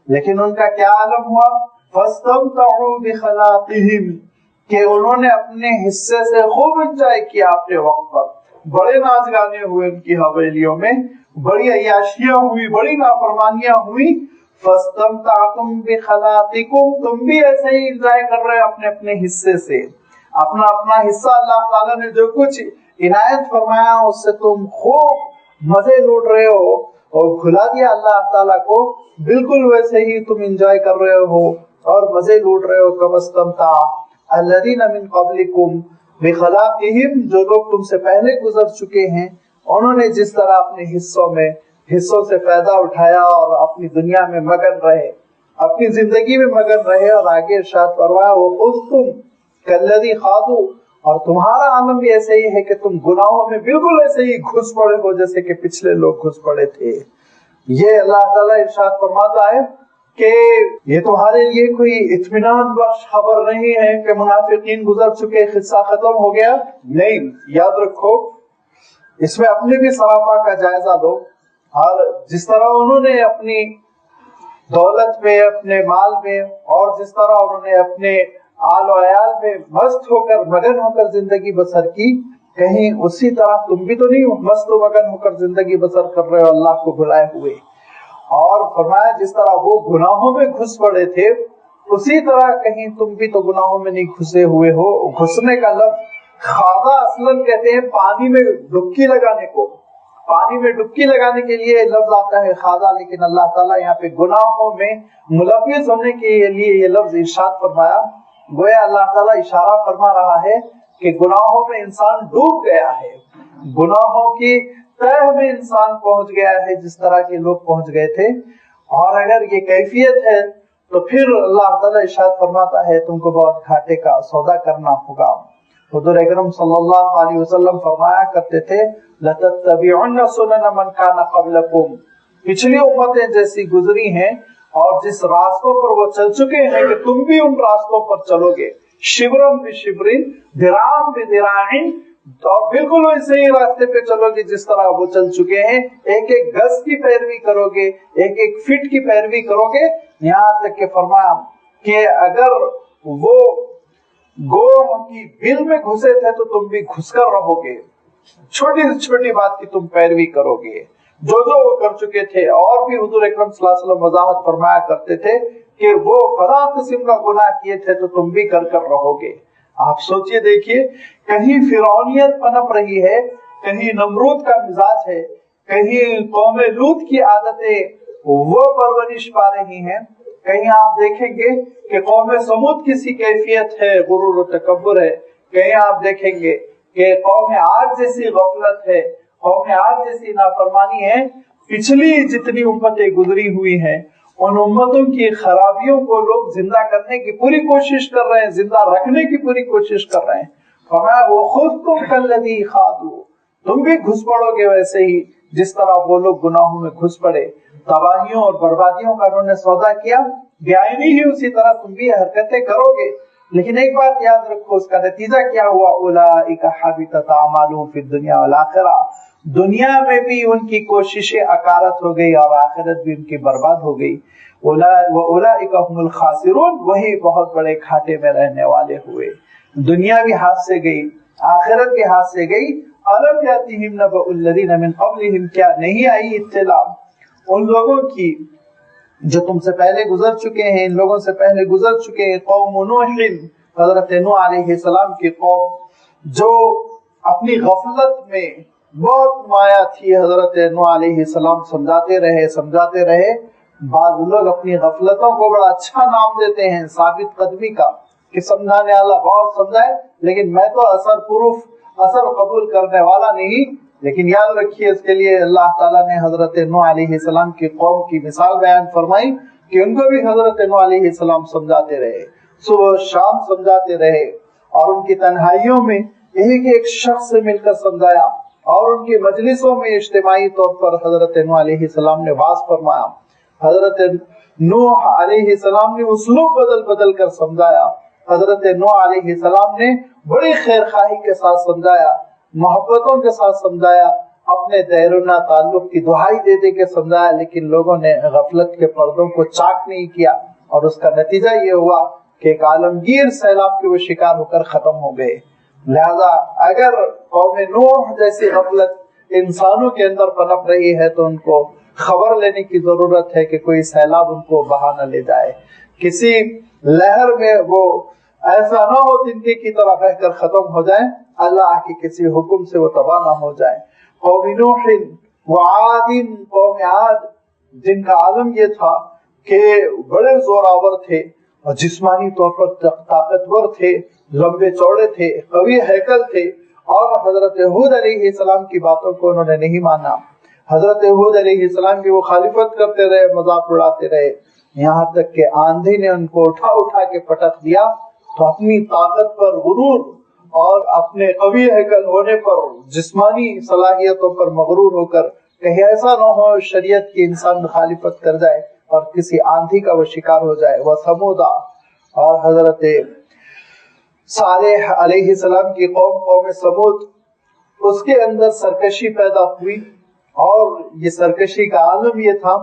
Speaker 1: لیکن ان کا کیا عالم ہوا؟ فاستمتعوا بخلاقہم، کہ انہوں نے اپنے حصے سے خوب انجوائے کیا اپنے وقت پر، بڑے ناچ گانے ہوئے ان کی حویلیوں میں، بڑی عیاشیاں ہوئی، بڑی نافرمانیاں ہوئی۔ فاستمتعتم بخلاقکم، تم بھی ایسے ہی انجوائے کر رہے ہو اپنے اپنے حصے سے، اپنا اپنا حصہ اللہ تعالیٰ نے جو کچھ عنایت فرمایا اس سے تم خوب مزے لوٹ رہے ہو، اور کھلا دیا اللہ تعالیٰ کو، بالکل ویسے ہی تم انجوائے کر رہے ہو اور مزے لوٹ رہے ہو۔ کما استمتع الذین من قبلکم بخلاقہم، جو لوگ تم سے پہلے گزر چکے ہیں انہوں نے جس طرح اپنے حصوں سے فائدہ اٹھایا اور اپنی دنیا میں مگن رہے، اپنی زندگی میں مگن رہے، اور آگے ارشاد فرمایا وَخُذْتُمْ كَالَّذِي خَاضُوا، اور تمہارا عالم بھی ایسے ہی ہے کہ تم گناہوں میں بالکل ایسے ہی گھس پڑے ہو جیسے کہ پچھلے لوگ گھس پڑے تھے۔ یہ اللہ تعالیٰ ارشاد فرماتا ہے کہ یہ تمہارے لیے کوئی اطمینان بخش خبر نہیں ہے کہ منافقین گزر چکے، قصہ ختم ہو گیا، نہیں، یاد رکھو اس میں اپنے بھی سراپا کا جائزہ لو، اور جس طرح انہوں نے اپنی دولت میں، اپنے مال میں، اور جس طرح انہوں نے اپنے آل و عیال میں مست ہو کر، مگن ہو کر زندگی بسر کی، کہیں اسی طرح تم بھی تو نہیں مست و مگن ہو کر زندگی بسر کر رہے ہو اللہ کو بھلائے ہوئے۔ اور فرمایا جس طرح وہ گناہوں میں گھس پڑے تھے اسی طرح کہیں تم بھی تو گناہوں میں نہیں گھسے ہوئے ہو۔ گھسنے کا لفظ خاضہ اصلاً کہتے ہیں پانی میں ڈبکی لگانے کو، پانی میں ڈبکی لگانے کے لیے لفظ آتا ہے خاضہ، لیکن اللہ تعالیٰ یہاں پہ گناہوں میں ملوث ہونے کے لیے یہ لفظ ارشاد فرمایا۔ گویا اللہ تعالیٰ اشارہ فرما رہا ہے کہ گناہوں میں انسان ڈوب گیا ہے، گناہوں کی تہ میں انسان پہنچ گیا ہے جس طرح کے لوگ پہنچ گئے تھے، اور اگر یہ کیفیت ہے تو پھر اللہ تعالیٰ ارشاد فرماتا ہے تم کو بہت گھاٹے کا سودا کرنا ہوگا۔ حضور اکرم صلی اللہ علیہ وسلم فرمایا کرتے تھے لَتَتَّبِعُنَّ سُنَنَ مَنْ كَانَ قَبْلَكُمْ، پچھلی امتیں جیسی گزری ہیں اور جس راستوں پر وہ چل چکے ہیں کہ تم بھی ان راستوں پر چلو گے، شبرم بشبرن ذراعًا بذراع، اور بالکل ویسے ہی راستے پہ چلو گے جس طرح وہ چل چکے ہیں، ایک ایک گز کی پیروی کرو گے، ایک ایک فٹ کی پیروی کرو گے، یہاں تک کہ فرمایا کہ اگر وہ گوہ کی بل میں گھسے تھے تو تم بھی گھس کر رہو گے، چھوٹی سے چھوٹی بات کی تم پیروی کرو گے جو وہ کر چکے تھے۔ اور بھی حضور اکرم صلی اللہ علیہ وسلم وضاحت فرمایا کرتے تھے کہ وہ فلاں قسم کا گناہ کیے تھے تو تم بھی کر رہو گے۔ آپ سوچئے دیکھیے، کہیں فرعونیت پنپ رہی ہے، کہیں نمرود کا مزاج ہے، کہیں قوم لوط کی عادتیں وہ پرورش پا رہی ہیں، کہیں آپ دیکھیں گے کہ قوم سمود کسی کیفیت ہے، غرور و تکبر ہے، کہیں آپ دیکھیں گے کہ قوم عاد جیسی غفلت ہے، قوم عاد جیسی نافرمانی ہے۔ پچھلی جتنی امتیں گزری ہوئی ہیں ان امتوں کی خرابیوں کو لوگ زندہ کرنے کی پوری کوشش کر رہے ہیں، زندہ رکھنے کی پوری کوشش کر رہے ہیں۔ فرمایا وَخُذْتُمْ كَالَّذِي خَاضُوا، تم بھی گھس پڑو گے ویسے ہی جس طرح وہ لوگ گناہوں میں گھس پڑے، تباہیوں اور بربادیوں کا انہوں نے سودا کیا، بیائنی ہی اسی طرح تم بھی حرکتیں کرو گے۔ لیکن ایک بات یاد رکھو، اس کا نتیجہ کیا ہوا؟ اولئک حبطت اعمالهم فی الدنیا والآخرہ، دنیا میں بھی ان کی کوششیں اکارت ہو گئی اور آخرت بھی ان کی برباد ہو گئی۔ اولئک هم الخاسرون، وہی بہت بڑے گھاٹے میں رہنے والے ہوئے۔ دنیا بھی ہاتھ سے گئی، آخرت بھی ہاتھ سے گئی۔ الم یاتہم نبأ الذین من قبلہم، کیا نہیں آئی اطلاع ان لوگوں کی جو تم سے پہلے گزر چکے ہیں، ان لوگوں سے پہلے گزر چکے ہیں، قوم نوح، حضرت نوح علیہ السلام کی قوم جو اپنی غفلت میں بہت مایا تھی۔ حضرت نوح علیہ السلام سمجھاتے رہے۔ بعض لوگ اپنی غفلتوں کو بڑا اچھا نام دیتے ہیں، ثابت قدمی کا، کہ سمجھانے والا بہت سمجھائے لیکن میں تو اثر قبول کرنے والا نہیں۔ لیکن یاد رکھیے، اس کے لیے اللہ تعالیٰ نے حضرت نوح علیہ السلام کی قوم کی مثال بیان فرمائی کہ ان کو بھی حضرت نوح علیہ السلام سمجھاتے رہے، صبح شام سمجھاتے رہے، اور ان کی تنہائیوں میں ایک شخص سے مل کر سمجھایا، اور ان کی مجلسوں میں اجتماعی طور پر حضرت نوح علیہ السلام نے واعظ فرمایا۔ حضرت نوح علیہ السلام نے اسلوب بدل کر سمجھایا۔ حضرت نوح علیہ السلام نے بڑی خیرخواہی کے ساتھ سمجھایا، محبتوں کے ساتھ سمجھایا، اپنے دیرونہ تعلق کی دہائی دے دے کے سمجھایا، لیکن لوگوں نے غفلت کے پردوں کو چاک نہیں کیا، اور اس کا نتیجہ یہ ہوا کہ ایک عالمگیر سیلاب کے وہ شکار ہو کر ختم ہو گئے۔ لہذا اگر قوم نوح جیسی غفلت انسانوں کے اندر پنپ رہی ہے تو ان کو خبر لینے کی ضرورت ہے کہ کوئی سیلاب ان کو بہا نہ لے جائے، کسی لہر میں وہ ایسا نہ ہو تنکے کی طرح بہ کر ختم ہو جائیں، اللہ کے کسی حکم سے وہ تباہ نہ ہو جائیں۔ قوم نوح وعاد، قوم عاد جن کا عالم یہ تھا کہ بڑے زوراور تھے اور جسمانی طور پر طاقتور تھے، لمبے چوڑے تھے، قوی ہیکل تھے، اور حضرت ہود علیہ السلام کی باتوں کو انہوں نے نہیں مانا۔ حضرت ہود علیہ السلام کی وہ مخالفت کرتے رہے، مذاق اڑاتے رہے، یہاں تک کہ آندھی نے ان کو اٹھا کے پٹک دیا۔ تو اپنی طاقت پر غرور اور اپنے قوی ہیکل ہونے پر، جسمانی صلاحیتوں پر مغرور ہو کر کہیں ایسا نہ ہو شریعت کی انسان مخالفت کر جائے اور کسی آندھی کا وہ شکار ہو جائے۔ وہ سمودا، اور حضرت صالح علیہ السلام کی قوم سمود، اس کے اندر سرکشی پیدا ہوئی، اور یہ سرکشی کا عالم یہ تھا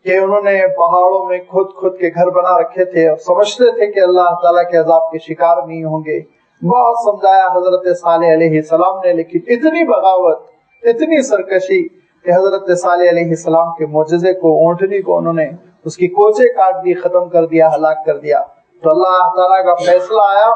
Speaker 1: کہ انہوں نے پہاڑوں میں خود کے گھر بنا رکھے تھے اور سمجھتے تھے کہ اللہ تعالیٰ کے عذاب کے شکار نہیں ہوں گے۔ بہت سمجھایا حضرت صالح علیہ السلام نے، لیکن اتنی بغاوت، اتنی سرکشی کہ حضرت صالح علیہ السلام کے معجزے کو، اونٹنی کو انہوں نے اس کی کوچے کاٹ دی، ختم کر دیا، ہلاک کر دیا۔ تو اللہ تعالیٰ کا فیصلہ آیا،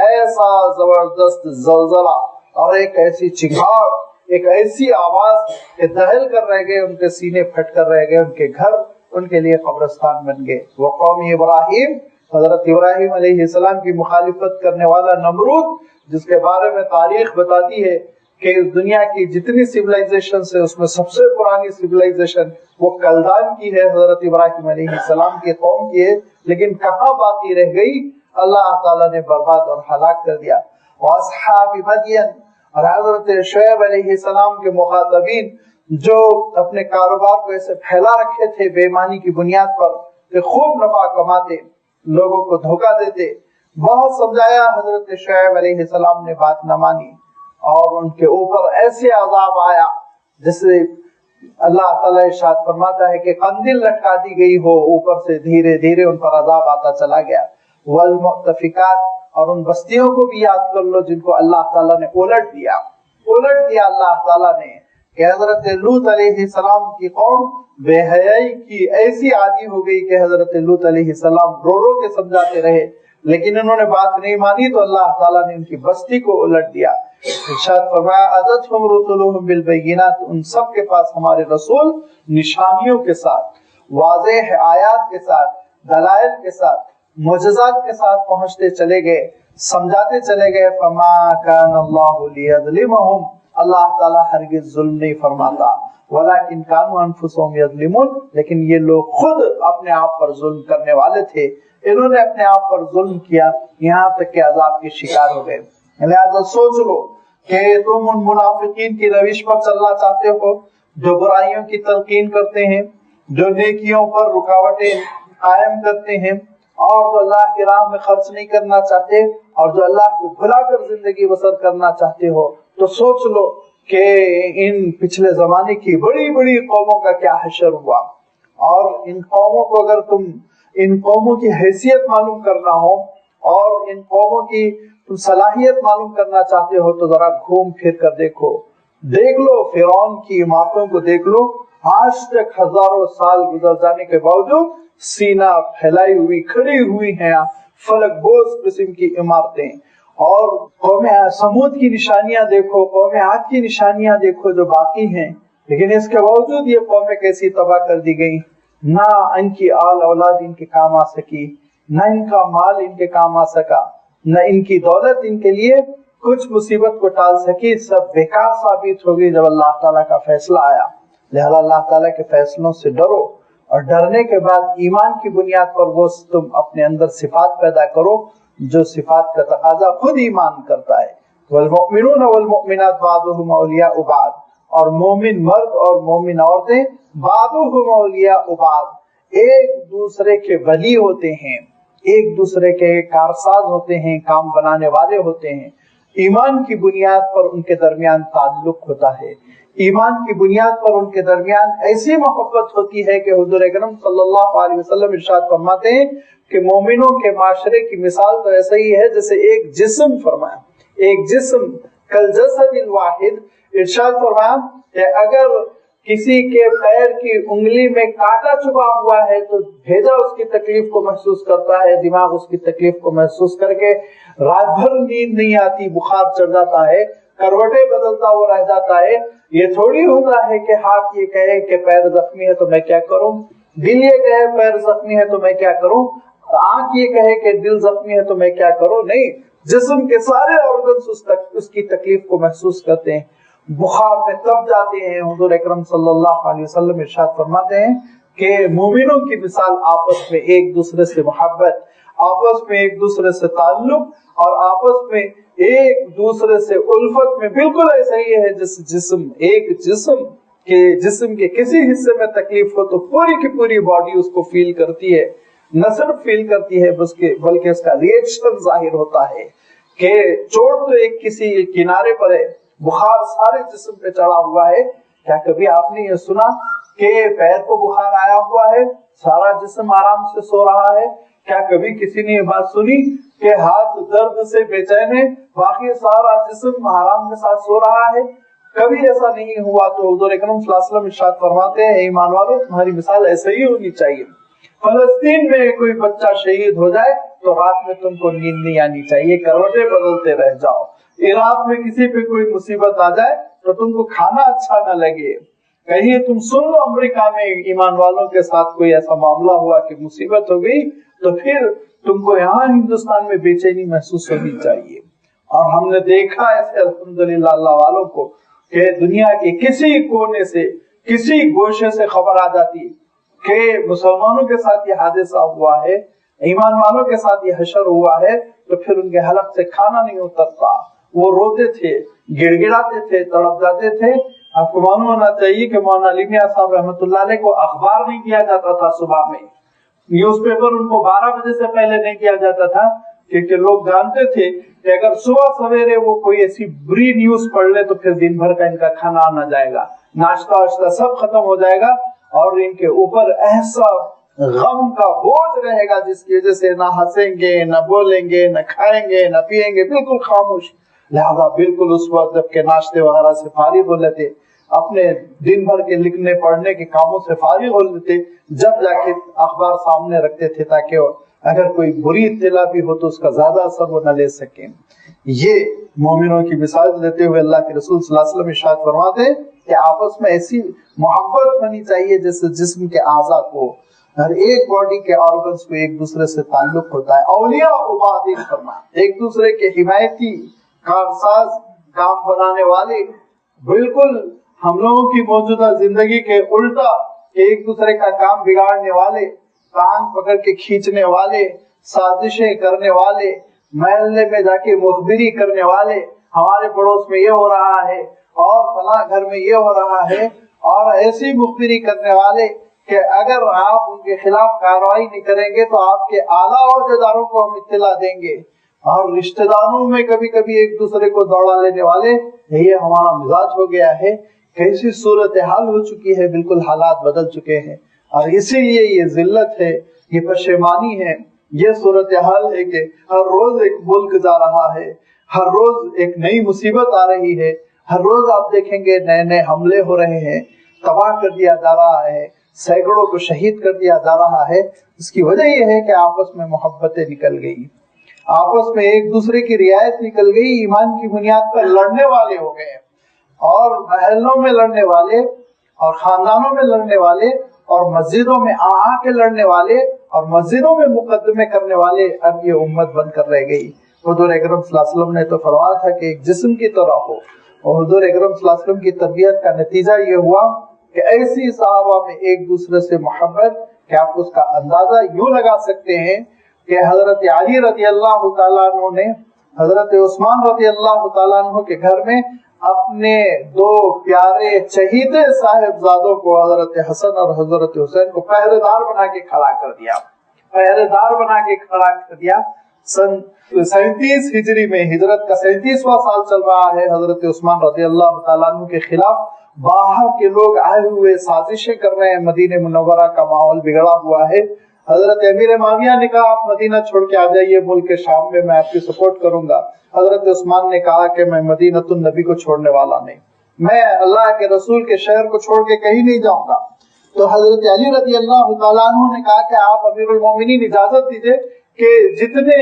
Speaker 1: ایسا زبردست زلزلہ اور ایک ایسی چنگھاڑ، ایک ایسی آواز کہ دہل کر رہ گئے، ان کے سینے پھٹ کر رہ گئے، ان کے گھر ان کے لیے قبرستان بن گئے۔ وہ قوم ابراہیم، حضرت ابراہیم علیہ السلام کی مخالفت کرنے والا نمرود، جس کے بارے میں تاریخ بتاتی ہے کہ اس دنیا کی جتنی سیولائزیشن ہے اس میں سب سے پرانی سیولائزیشن وہ کلدان کی ہے، حضرت ابراہیم علیہ السلام کی قوم کی ہے، لیکن کہاں باقی رہ گئی؟ اللہ تعالیٰ نے برباد اور ہلاک کر دیا۔ واصحاب مدین، اور حضرت شعیب علیہ السلام کے مخاطبین جو اپنے کاروبار کو ایسے پھیلا رکھے تھے بے ایمانی کی بنیاد پر کہ خوب نفع کماتے، لوگوں کو دھوکہ دیتے، بہت سمجھایا، حضرت شعیب علیہ السلام نے بات نہ مانی، اور ان کے اوپر ایسے عذاب آیا جسے اللہ تعالیٰ ارشاد فرماتا ہے کہ قندیل لٹکا دی گئی ہو، اوپر سے دھیرے دھیرے ان پر عذاب آتا چلا گیا۔ والمؤتفقات، اور ان بستیوں کو بھی یاد کر لو جن کو اللہ تعالیٰ نے الٹ دیا اللہ تعالیٰ نے، کہ حضرت لوط علیہ السلام کی قوم بے حیائی کی ایسی عادی ہو گئی کہ حضرت لوط علیہ السلام رو رو کے سمجھاتے رہے، لیکن انہوں نے بات نہیں مانی تو اللہ تعالیٰ نے ان کی بستی کو الٹ دیا۔ ارشاد فرمایا اتتہم رسلہم بالبینات، ان سب کے پاس ہمارے رسول نشانیوں کے ساتھ، واضح آیات کے ساتھ، دلائل کے ساتھ، معجزات کے ساتھ پہنچتے چلے گئے، سمجھاتے چلے گئے۔ فما کان اللہ لیظلمہم، اللہ تعالیٰ ہرگز ظلم نہیں فرماتا، ولیکن کانوا انفسہم یظلمون، لیکن یہ لوگ خود اپنے آپ پر ظلم کرنے والے تھے، انہوں نے اپنے آپ پر ظلم کیا، یہاں تک کہ عذاب کے شکار ہو گئے۔ لہذا سوچ لو کہ تم ان منافقین کی روش پر چلنا چاہتے ہو جو برائیوں کی تلقین کرتے ہیں، جو نیکیوں پر رکاوٹیں قائم کرتے ہیں، اور جو اللہ کی راہ میں خرچ نہیں کرنا چاہتے، اور جو اللہ کو بھلا کر زندگی بسر کرنا چاہتے ہو، تو سوچ لو کہ ان پچھلے زمانے کی بڑی بڑی قوموں کا کیا حشر ہوا۔ اور ان قوموں کو اگر تم ان قوموں کی حیثیت معلوم کرنا ہو اور ان قوموں کی تم صلاحیت معلوم کرنا چاہتے ہو تو ذرا گھوم پھر کر دیکھو، دیکھ لو فرعون کی عمارتوں کو، دیکھ لو آج تک ہزاروں سال گزر جانے کے باوجود سینہ پھیلائی ہوئی کھڑی ہوئی ہیں فلک بوز قسم کی عمارتیں۔ اور قوم سمود کی نشانیاں دیکھو، قوم عاد کی نشانیاں دیکھو جو باقی ہیں، لیکن اس کے باوجود یہ قومیں کیسی تباہ کر دی گئی، نہ ان کی آل اولاد ان کے کام آ سکی، نہ ان کا مال ان کے کام آ سکا، نہ ان کی دولت ان کے لیے کچھ مصیبت کو ٹال سکی، سب بیکار ثابت ہو گئی جب اللہ تعالیٰ کا فیصلہ آیا۔ لہذا اللہ تعالیٰ کے فیصلوں سے ڈرو، اور ڈرنے کے بعد ایمان کی بنیاد پر وہ تم اپنے اندر صفات پیدا کرو جو صفات کا تقاضا خود ایمان کرتا ہے۔ والمؤمنون والمؤمنات بعضهم اولیاء بعض، اور مومن مرد اور مومن عورتیں بعضهم اولیاء بعض ایک دوسرے کے ولی ہوتے ہیں، ایک دوسرے کے کارساز ہوتے ہیں، کام بنانے والے ہوتے ہیں۔ ایمان کی بنیاد پر ان کے درمیان تعلق ہوتا ہے، ایمان کی بنیاد پر ان کے درمیان ایسی محبت ہوتی ہے کہ حضور اکرم صلی اللہ علیہ وسلم ارشاد فرماتے ہیں کہ مومنوں کے معاشرے کی مثال تو ایسا ہی ہے جیسے ایک جسم، فرمایا ایک جسم کالجسد الواحد، ارشاد فرمایا کہ اگر کسی کے پیر کی انگلی میں کانٹا چبھا ہوا ہے تو بھیجا اس کی تکلیف کو محسوس کرتا ہے، دماغ اس کی تکلیف کو محسوس کر کے رات بھر نیند نہیں آتی، بخار چڑھ جاتا ہے، کروٹیں بدلتا وہ رہ جاتا ہے۔ یہ تھوڑی ہوتا ہے کہ ہاتھ یہ کہے کہ پیر زخمی ہے تو میں کیا کروں، دل یہ کہے پیر زخمی ہے تو میں کیا کروں، آنکھ یہ کہے کہ دل زخمی ہے تو میں کیا کروں، نہیں، جسم کے سارے آرگنز اس کی تکلیف کو محسوس کرتے ہیں، بخار میں تب جاتے ہیں۔ حضور اکرم صلی اللہ علیہ وسلم ارشاد فرماتے ہیں کہ مومنوں کی مثال آپس میں ایک دوسرے سے محبت، آپس میں ایک دوسرے سے تعلق، اور آپس میں ایک دوسرے سے الفت میں بالکل ایسا ہی ہے جس جسم ایک جسم کے کسی حصے میں تکلیف ہو تو پوری کی پوری باڈی اس کو فیل کرتی ہے، نہ صرف فیل کرتی ہے بلکہ اس کا ریئیکشن ظاہر ہوتا ہے کہ چوٹ تو ایک کسی کنارے پر ہے، بخار سارے جسم پہ چڑھا ہوا ہے۔ کیا کبھی آپ نے یہ سنا کہ پیر کو بخار آیا ہوا ہے سارا جسم آرام سے سو رہا ہے؟ کیا کبھی کسی نے یہ بات سنی کہ ہاتھ درد سے بے چین ہے باقی سارا جسم آرام کے ساتھ سو رہا ہے؟ کبھی ایسا نہیں ہوا۔ تو حضور اکرم صلی اللہ علیہ وسلم ارشاد فرماتے ہیں ایمان والو تمہاری مثال ایسے ہی ہونی چاہیے۔ فلسطین میں کوئی بچہ شہید ہو جائے تو رات میں تم کو نیند نہیں آنی چاہیے، کروٹیں بدلتے رہ جاؤ۔ عراق میں کسی پہ کوئی مصیبت آ جائے تو تم کو کھانا اچھا نہ لگے۔ کہیں تم سن لو امریکہ میں ایمان والوں کے ساتھ کوئی ایسا معاملہ ہوا کہ مصیبت ہو گئی تو پھر تم کو یہاں ہندوستان میں بے چینی محسوس ہونی چاہیے۔ اور ہم نے دیکھا ایسے الحمدللہ اللہ والوں کو کہ دنیا کے کسی کونے سے کسی گوشے سے خبر آ جاتی کہ مسلمانوں کے ساتھ یہ حادثہ ہوا ہے، ایمان والوں کے ساتھ یہ حشر ہوا ہے، تو پھر ان کے حلق سے کھانا نہیں اترتا، وہ روتے تھے، گڑ گڑاتے تھے، تڑپ جاتے تھے۔ آپ کو معلوم ہونا چاہیے کہ مولانا علی میاں صاحب رحمۃ اللہ علیہ کو اخبار نہیں دیا جاتا تھا صبح میں، نیوز پیپر ان کو 12 بجے سے پہلے نہیں دیا جاتا تھا، کیونکہ لوگ جانتے تھے کہ اگر صبح سویرے وہ کوئی ایسی بری نیوز پڑھ لے تو پھر دن بھر کا ان کا کھانا آنا جائے گا، ناشتہ واشتہ سب ختم ہو جائے گا، اور ان کے اوپر ایسا غم کا بوجھ رہے گا جس کی وجہ سے نہ ہنسیں گے، نہ بولیں گے، نہ کھائیں گے، نہ پیئیں گے، بالکل خاموش۔ لہذا بالکل اس وقت جب کہ ناشتے وغیرہ سے فارغ ہو لیتے اپنے دن بھر کے لکھنے پڑھنے کے کاموں سے فارغ ہو لیتے، جب جا کے اخبار سامنے رکھتے تھے تاکہ اگر کوئی بری اطلاع بھی ہو تو اس کا زیادہ اثر وہ نہ لے سکیں۔ یہ مومنوں کی مثال دیتے ہوئے اللہ کے رسول صلی اللہ علیہ وسلم ارشاد فرماتے کہ آپس میں ایسی محبت ہونی چاہیے جیسے جسم کے اعضاء کو، ہر ایک باڈی کے آرگنز کو ایک دوسرے سے تعلق ہوتا ہے۔ اولیاء و بعض فرمایا، ایک دوسرے کے حمایتی کارساز، کام بنانے والے، بالکل ہم لوگوں کی موجودہ زندگی کے الٹا ایک دوسرے کا کام بگاڑنے والے، کان پکڑ کے کھینچنے والے، سازشیں کرنے والے، محلے میں جا کے مخبری کرنے والے، ہمارے پڑوس میں یہ ہو رہا ہے اور فلاں گھر میں یہ ہو رہا ہے، اور ایسی مخبری کرنے والے کہ اگر آپ ان کے خلاف کارروائی نہیں کریں گے تو آپ کے اعلیٰ عہدیداروں کو ہم اطلاع دیں گے، اور رشتہ داروں میں کبھی کبھی ایک دوسرے کو دوڑا لینے والے، یہ ہمارا مزاج ہو گیا ہے۔ کیسی صورتحال ہو چکی ہے، بالکل حالات بدل چکے ہیں، اور اسی لیے یہ ذلت ہے، یہ پشیمانی ہے، یہ صورتحال ہے کہ ہر روز ایک ملک جا رہا ہے، ہر روز ایک نئی مصیبت آ رہی ہے، ہر روز آپ دیکھیں گے نئے نئے حملے ہو رہے ہیں، تباہ کر دیا جا رہا ہے، سینکڑوں کو شہید کر دیا جا رہا ہے۔ اس کی وجہ یہ ہے کہ آپس میں محبتیں نکل گئی، آپس میں ایک دوسرے کی رعایت نکل گئی، ایمان کی بنیاد پر لڑنے والے ہو گئے، اور محلوں میں لڑنے والے، اور خاندانوں میں لڑنے والے، اور مسجدوں میں آ کے لڑنے والے، اور مسجدوں میں مقدمے کرنے والے اب یہ امت بن کر رہ گئی۔ حضور اکرم صلی اللہ علیہ وسلم نے تو فرمایا تھا کہ ایک جسم کی طرح ہو، اور حضور اکرم صلی اللہ علیہ وسلم کی تربیت کا نتیجہ یہ ہوا کہ ایسی صحابہ میں ایک دوسرے سے محبت کہ آپ اس کا اندازہ یوں لگا سکتے ہیں کہ حضرت علی رضی اللہ تعالیٰ عنہ نے حضرت عثمان رضی اللہ تعالیٰ عنہ کے گھر میں اپنے دو پیارے چہیتے صاحبزادوں کو، حضرت حسن اور حضرت حسین کو پہرے دار بنا کے کھڑا کر دیا، پہرے دار بنا کے کھڑا کر دیا۔ سن 37 ہجری میں، ہجرت کا 37واں سال چل رہا ہے، حضرت عثمان رضی اللہ تعالیٰ عنہ کے خلاف باہر کے لوگ آئے ہوئے سازشیں کر رہے ہیں، مدینہ منورہ کا ماحول بگڑا ہوا ہے۔ حضرت امیر معاویہ نے کہا آپ مدینہ چھوڑ کے آ جائیے، ملک شام میں آپ کی سپورٹ کروں گا۔ حضرت عثمان نے کہا کہ میں مدینہ النبی کو چھوڑنے والا نہیں، میں اللہ کے رسول کے شہر کو چھوڑ کے کہیں نہیں جاؤں گا۔ تو حضرت علی رضی اللہ تعالیٰ عنہ نے کہا کہ آپ امیر المومنین اجازت دیجئے کہ جتنے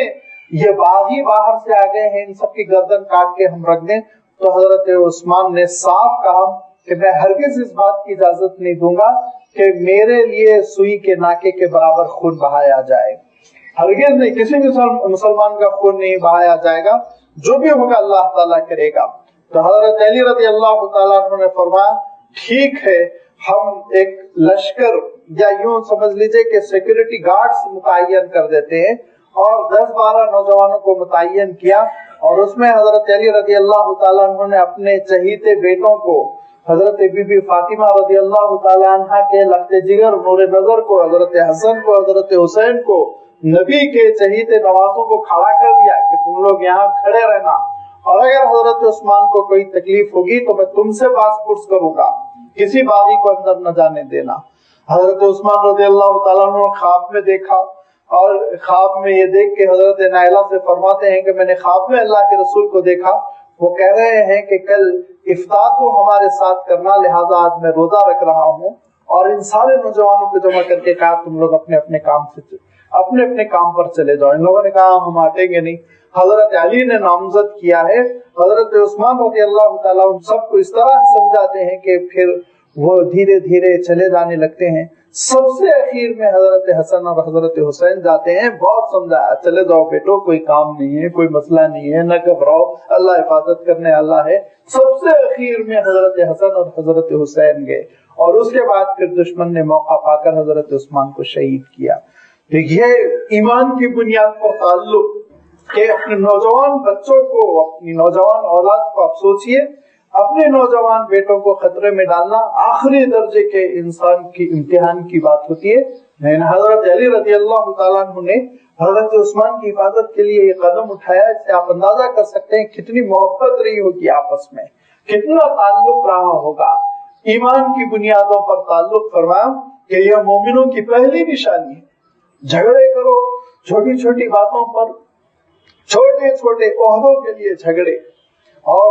Speaker 1: یہ باغی باہر سے آ گئے ہیں ان سب کی گردن کاٹ کے ہم رکھ دیں۔ تو حضرت عثمان نے صاف کہا کہ میں ہرگز اس بات کی اجازت نہیں دوں گا کہ میرے لیے سوئی کے ناکے کے برابر خون بہایا جائے، ہرگز نہیں، کسی بھی مسلمان کا خون نہیں بہایا جائے گا، جو بھی ہوگا اللہ تعالیٰ کرے گا۔ تو حضرت علی رضی اللہ تعالیٰ عنہ نے فرمایا ٹھیک ہے، ہم ایک لشکر یا یوں سمجھ لیجئے کہ سیکورٹی گارڈز متعین کر دیتے ہیں، اور 10-12 نوجوانوں کو متعین کیا، اور اس میں حضرت علی رضی اللہ تعالیٰ عنہ نے اپنے چہیتے بیٹوں کو، حضرت بی بی فاطمہ رضی اللہ تعالیٰ عنہ کے لخت جگر نور نظر کو، حضرت حسن کو، حضرت حسین کو، نبی کے چہیتے نوازوں کو کھڑا کر دیا کہ تم لوگ یہاں کھڑے رہنا، اور اگر حضرت عثمان کو کوئی تکلیف ہوگی تو میں تم سے باز پرس کروں گا، کسی باغی کو اندر نہ جانے دینا۔ حضرت عثمان رضی اللہ تعالیٰ عنہ خواب میں دیکھا، اور خواب میں یہ دیکھ کے حضرت نائلہ سے فرماتے ہیں کہ میں نے خواب میں اللہ کے رسول کو دیکھا، وہ کہہ رہے ہیں کہ کل افطار کو ہمارے ساتھ کرنا، لہٰذا آج میں روزہ رکھ رہا ہوں، اور ان سارے نوجوانوں کو جمع کر کے کہا تم لوگ اپنے اپنے کام پر چلے جاؤ۔ ان لوگوں نے کہا ہم ہٹیں گے نہیں۔ حضرت علی نے نامزد کیا ہے، حضرت عثمان رضی اللہ تعالیٰ عنہ سب کو اس طرح سمجھاتے ہیں کہ پھر وہ دھیرے دھیرے چلے جانے لگتے ہیں۔ سب سے اخیر میں حضرت حسن اور حضرت حسین جاتے ہیں، بہت سمجھایا چلے جاؤ بیٹو، کوئی کام نہیں ہے، کوئی مسئلہ نہیں ہے، نہ گھبراؤ، اللہ حفاظت کرنے اللہ ہے۔ سب سے اخیر میں حضرت حسن اور حضرت حسین گئے، اور اس کے بعد پھر دشمن نے موقع پا کر حضرت عثمان کو شہید کیا۔ یہ ایمان کی بنیاد پر تعلق کہ اپنے نوجوان بچوں کو، اپنی نوجوان اولاد کو آپ سوچئے، اپنے نوجوان بیٹوں کو خطرے میں ڈالنا آخری درجے کے انسان کی امتحان کی بات ہوتی ہے۔ حضرت علی رضی اللہ تعالیٰ عنہ نے حضرت عثمان کی حفاظت کے لیے یہ قدم اٹھایا، اس سے آپ اندازہ کر سکتے ہیں کتنی محبت رہی ہوگی آپس میں، کتنا تعلق رہا ہوگا۔ ایمان کی بنیادوں پر تعلق فرمایا کہ یہ مومنوں کی پہلی نشانی ہے۔ جھگڑے کرو چھوٹی چھوٹی باتوں پر، چھوٹے چھوٹے عہدوں کے لیے جھگڑے، اور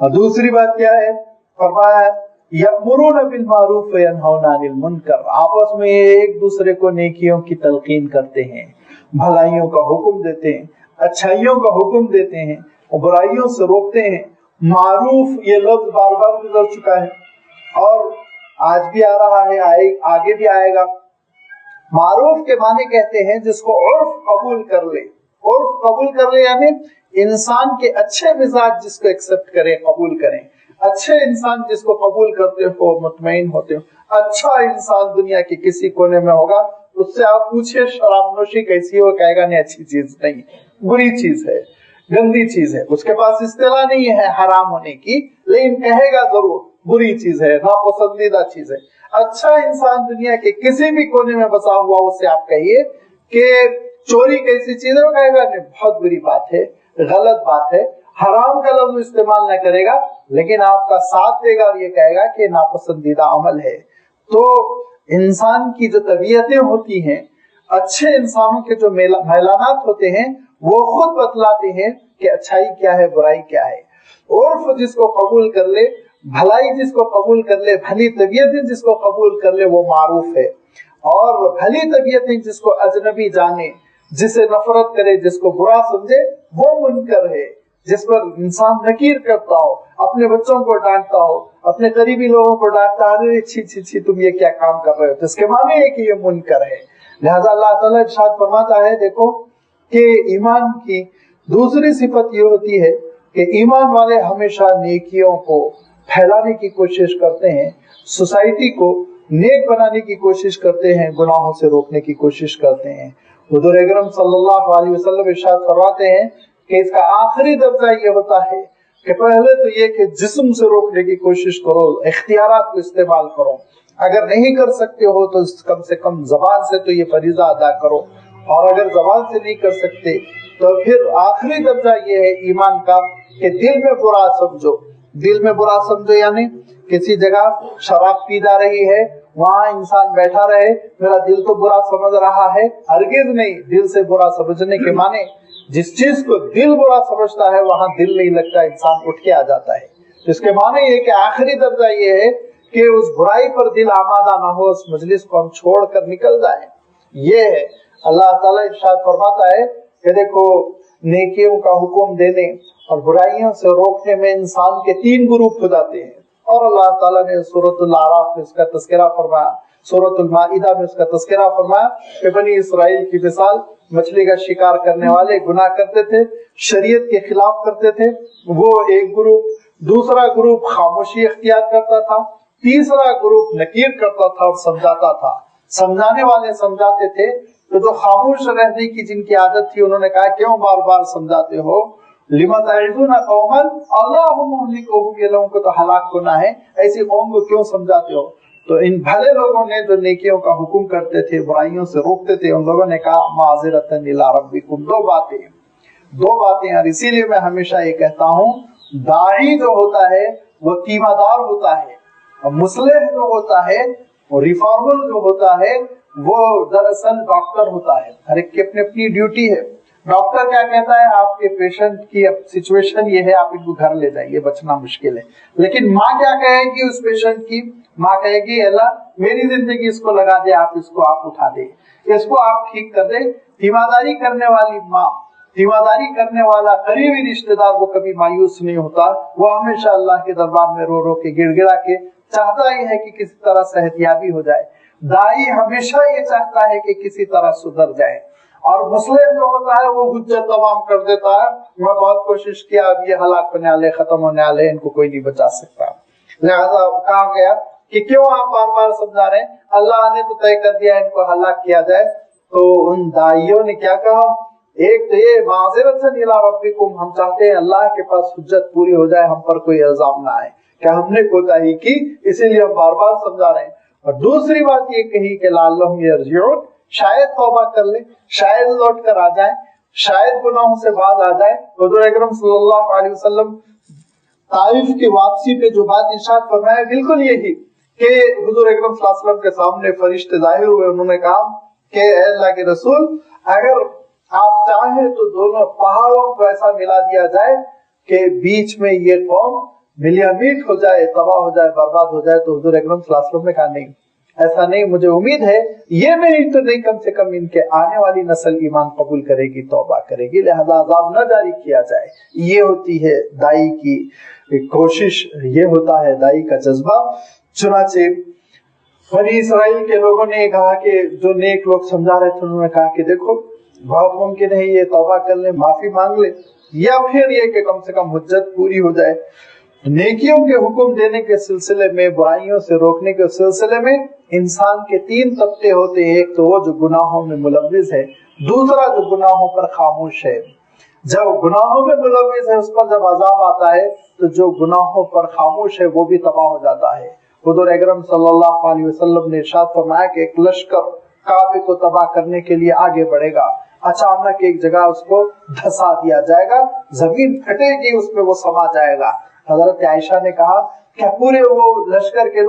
Speaker 1: اور دوسری بات کیا ہے؟ فرمایا یأمرون بالمعروف وینہون عن المنکر، آپس میں ایک دوسرے کو نیکیوں کی تلقین کرتے ہیں، بھلائیوں کا حکم دیتے ہیں، اچھائیوں کا حکم دیتے ہیں، برائیوں سے روکتے ہیں۔ معروف یہ لفظ بار بار گزر چکا ہے اور آج بھی آ رہا ہے، آگے بھی آئے گا۔ معروف کے معنی کہتے ہیں جس کو عرف قبول کر لے، عرف قبول کر لے یعنی انسان کے اچھے مزاج جس کو ایکسپٹ کریں، قبول کریں، اچھے انسان جس کو قبول کرتے ہو، مطمئن ہوتے ہو۔ اچھا انسان دنیا کے کسی کونے میں ہوگا، اس سے آپ پوچھے شراب نوشی کیسی ہو، کہے گا نہیں اچھی چیز نہیں، بری چیز ہے، گندی چیز ہے۔ اس کے پاس اصطلاح نہیں ہے حرام ہونے کی، لیکن کہے گا ضرور بری چیز ہے، ناپسندیدہ چیز ہے۔ اچھا انسان دنیا کے کسی بھی کونے میں بسا ہوا، اس سے آپ کہیے کہ چوری کیسی چیز ہے، وہ کہے گا نہیں بہت بری بات ہے، غلط بات ہے، حرام کا لفظ استعمال نہ کرے گا لیکن آپ کا ساتھ دے گا اور یہ کہے گا کہ ناپسندیدہ عمل ہے۔ تو انسان کی جو طبیعتیں ہوتی ہیں، اچھے انسانوں کے جو میلانات ہوتے ہیں وہ خود بتلاتے ہیں کہ اچھائی کیا ہے، برائی کیا ہے۔ عرف جس کو قبول کر لے، بھلائی جس کو قبول کر لے، بھلی طبیعتیں جس کو قبول کر لے، وہ معروف ہے۔ اور بھلی طبیعتیں جس کو اجنبی جانے، جسے نفرت کرے، جس کو برا سمجھے، وہ منکر ہے۔ جس پر انسان نکیر کرتا ہو، اپنے بچوں کو ڈانٹتا ہو، اپنے قریبی لوگوں کو ڈانٹتا ہے، چھی چھی چھی تم یہ کیا کام کر رہے ہو، تو اس کے معنی ہے کہ یہ منکر ہے۔ لہذا اللہ تعالیٰ ارشاد فرماتا ہے، دیکھو کہ ایمان کی دوسری صفت یہ ہوتی ہے کہ ایمان والے ہمیشہ نیکیوں کو پھیلانے کی کوشش کرتے ہیں، سوسائٹی کو نیک بنانے کی کوشش کرتے ہیں، گناہوں سے روکنے کی کوشش کرتے ہیں۔ حضور اکرم صلی اللہ علیہ وسلم ارشاد فرماتے ہیں کہ اس کا آخری درجہ یہ ہوتا ہے کہ پہلے تو یہ کہ جسم سے روکنے کی کوشش کرو، اختیارات کو استعمال کرو، اگر نہیں کر سکتے ہو تو کم سے کم زبان سے تو یہ فریضہ ادا کرو، اور اگر زبان سے نہیں کر سکتے تو پھر آخری درجہ یہ ہے ایمان کا کہ دل میں برا سمجھو۔ دل میں برا سمجھو یعنی کسی جگہ شراب پی جا رہی ہے، وہاں انسان بیٹھا رہے، میرا دل تو برا سمجھ رہا ہے، ہرگز نہیں۔ دل سے برا سمجھنے کے معنی جس چیز کو دل برا سمجھتا ہے وہاں دل نہیں لگتا، انسان اٹھ کے آ جاتا ہے۔ اس کے معنی یہ کہ آخری درجہ یہ ہے کہ اس برائی پر دل آمادہ نہ ہو، اس مجلس کو ہم چھوڑ کر نکل جائیں۔ یہ ہے اللہ تعالیٰ ارشاد فرماتا ہے کہ دیکھو نیکیوں کا حکم دینے اور برائیوں سے روکنے میں انسان کے 3 گروپ ہو جاتے ہیں، اور اللہ تعالیٰ نے سورۃ الاعراف میں اس کا تذکرہ فرمایا، سورۃ المائدہ میں اس کا تذکرہ فرمایا کہ بنی اسرائیل کی مثال مچھلی کا شکار کرنے والے گناہ کرتے تھے، شریعت کے خلاف کرتے تھے، وہ ایک گروپ۔ دوسرا گروپ خاموشی اختیار کرتا تھا، تیسرا گروپ نکیر کرتا تھا اور سمجھاتا تھا۔ سمجھانے والے سمجھاتے تھے، تو جو خاموش رہنے کی جن کی عادت تھی انہوں نے کہا کیوں بار بار سمجھاتے ہو، لما تعظون قوما اللہ مہلکہم، یہ لوگوں کو تو ہلاک ہونا ہے، ایسی قوم کو کیوں سمجھاتے ہو؟ تو ان بھلے لوگوں نے جو نیکیوں کا حکم کرتے تھے، برائیوں سے روکتے تھے، ان لوگوں نے کہا معذرۃ الی ربکم، دو باتیں، اور اسی لیے میں ہمیشہ یہ کہتا ہوں داعی جو ہوتا ہے وہ تیمہ دار ہوتا ہے، اور مصلح جو ہوتا ہے، اور ریفارمر جو ہوتا ہے وہ دراصل ڈاکٹر ہوتا ہے۔ ہر ایک کی اپنی اپنی ڈیوٹی ہے۔ ڈاکٹر کیا کہتا ہے، آپ کے پیشنٹ کی سچویشن یہ ہے، آپ ان کو گھر لے جائیے، بچنا مشکل ہے۔ لیکن ماں کیا کہے گی اس پیشنٹ کی؟ ماں کہے گی اللہ میری زندگی اس کو لگا دے، آپ اس کو آپ اٹھا دے، اس کو آپ ٹھیک کر دے۔ تیمارداری کرنے والی ماں، تیمارداری کرنے والا قریبی رشتہ دار وہ کبھی مایوس نہیں ہوتا، وہ ہمیشہ اللہ کے دربار میں رو رو کے گڑ گڑا کے چاہتا ہی ہے کہ کسی طرح صحت یابی ہو جائے۔ دائی ہمیشہ یہ چاہتا ہے کہ کسی طرح سدھر جائے، اور مصلح جو ہوتا ہے وہ حجت تمام کر دیتا ہے، میں بہت کوشش کیا، اب یہ ہلاک ہونے والے، ختم ہونے والے، ان کو کوئی نہیں بچا سکتا۔ لہذا کہا گیا کہ کیوں آپ بار بار سمجھا رہے ہیں، اللہ نے تو طے کر دیا ان کو ہلاک کیا جائے۔ تو ان دائیوں نے کیا کہا، ایک تو یہ معذرت الی ربکم، ہم چاہتے ہیں اللہ کے پاس حجت پوری ہو جائے، ہم پر کوئی الزام نہ آئے کہ ہم نے کوتاہی کی، اسی لیے ہم بار بار سمجھا رہے ہیں۔ اور دوسری بات یہ کہی کہ لعلہم یرجعون، شاید توبہ کر لیں، شاید لوٹ کر آ جائیں، شاید گناہوں سے باز آ جائے۔ حضور اکرم صلی اللہ علیہ وسلم طائف کی واپسی پہ جو بات ارشاد فرمایا بالکل یہی کہ حضور اکرم صلی اللہ علیہ وسلم کے سامنے فرشتے ظاہر ہوئے، انہوں نے کہا کہ اے اللہ کے رسول، اگر آپ چاہیں تو دونوں پہاڑوں کو ایسا ملا دیا جائے کہ بیچ میں یہ قوم ملیا میٹ ہو جائے، تباہ ہو جائے، برباد ہو جائے، تو حضور اکرم صلی اللہ علیہ وسلم نے کہا نہیں، ایسا نہیں، مجھے امید ہے یہ نہیں تو نہیں، کم سے کم ان کے آنے والی نسل ایمان قبول کرے گی، توبہ کرے گی، لہذا عذاب نہ جاری کیا جائے۔ یہ ہوتی ہے دائی کی کوشش، یہ ہوتا ہے دائی کا جذبہ۔ چنانچہ بنی اسرائیل کے لوگوں نے کہا کہ جو نیک لوگ سمجھا رہے تھے، انہوں نے کہا کہ دیکھو بہت ممکن ہے یہ توبہ کر لیں، معافی مانگ لیں، یا پھر یہ کہ کم سے کم حجت پوری ہو جائے۔ نیکیوں کے حکم دینے کے سلسلے میں، برائیوں سے روکنے کے سلسلے میں انسان کے 3 طبقے ہوتے ہیں۔ ایک تو وہ جو گناہوں میں ملوث ہے، دوسرا جو گناہوں پر خاموش ہے۔ جب گناہوں میں ملوث ہے اس پر جب عذاب آتا ہے تو جو گناہوں پر خاموش ہے وہ بھی تباہ ہو جاتا ہے۔ حضور اکرم صلی اللہ علیہ وسلم نے ارشاد فرمایا کہ ایک لشکر کعبے کو تباہ کرنے کے لیے آگے بڑھے گا، اچانک ایک جگہ اس کو دھسا دیا جائے گا، زمین پھٹے گی، اس میں وہ سما جائے گا۔ حضرت عائشہ نے کہا کہ پورے وہ لشکر کے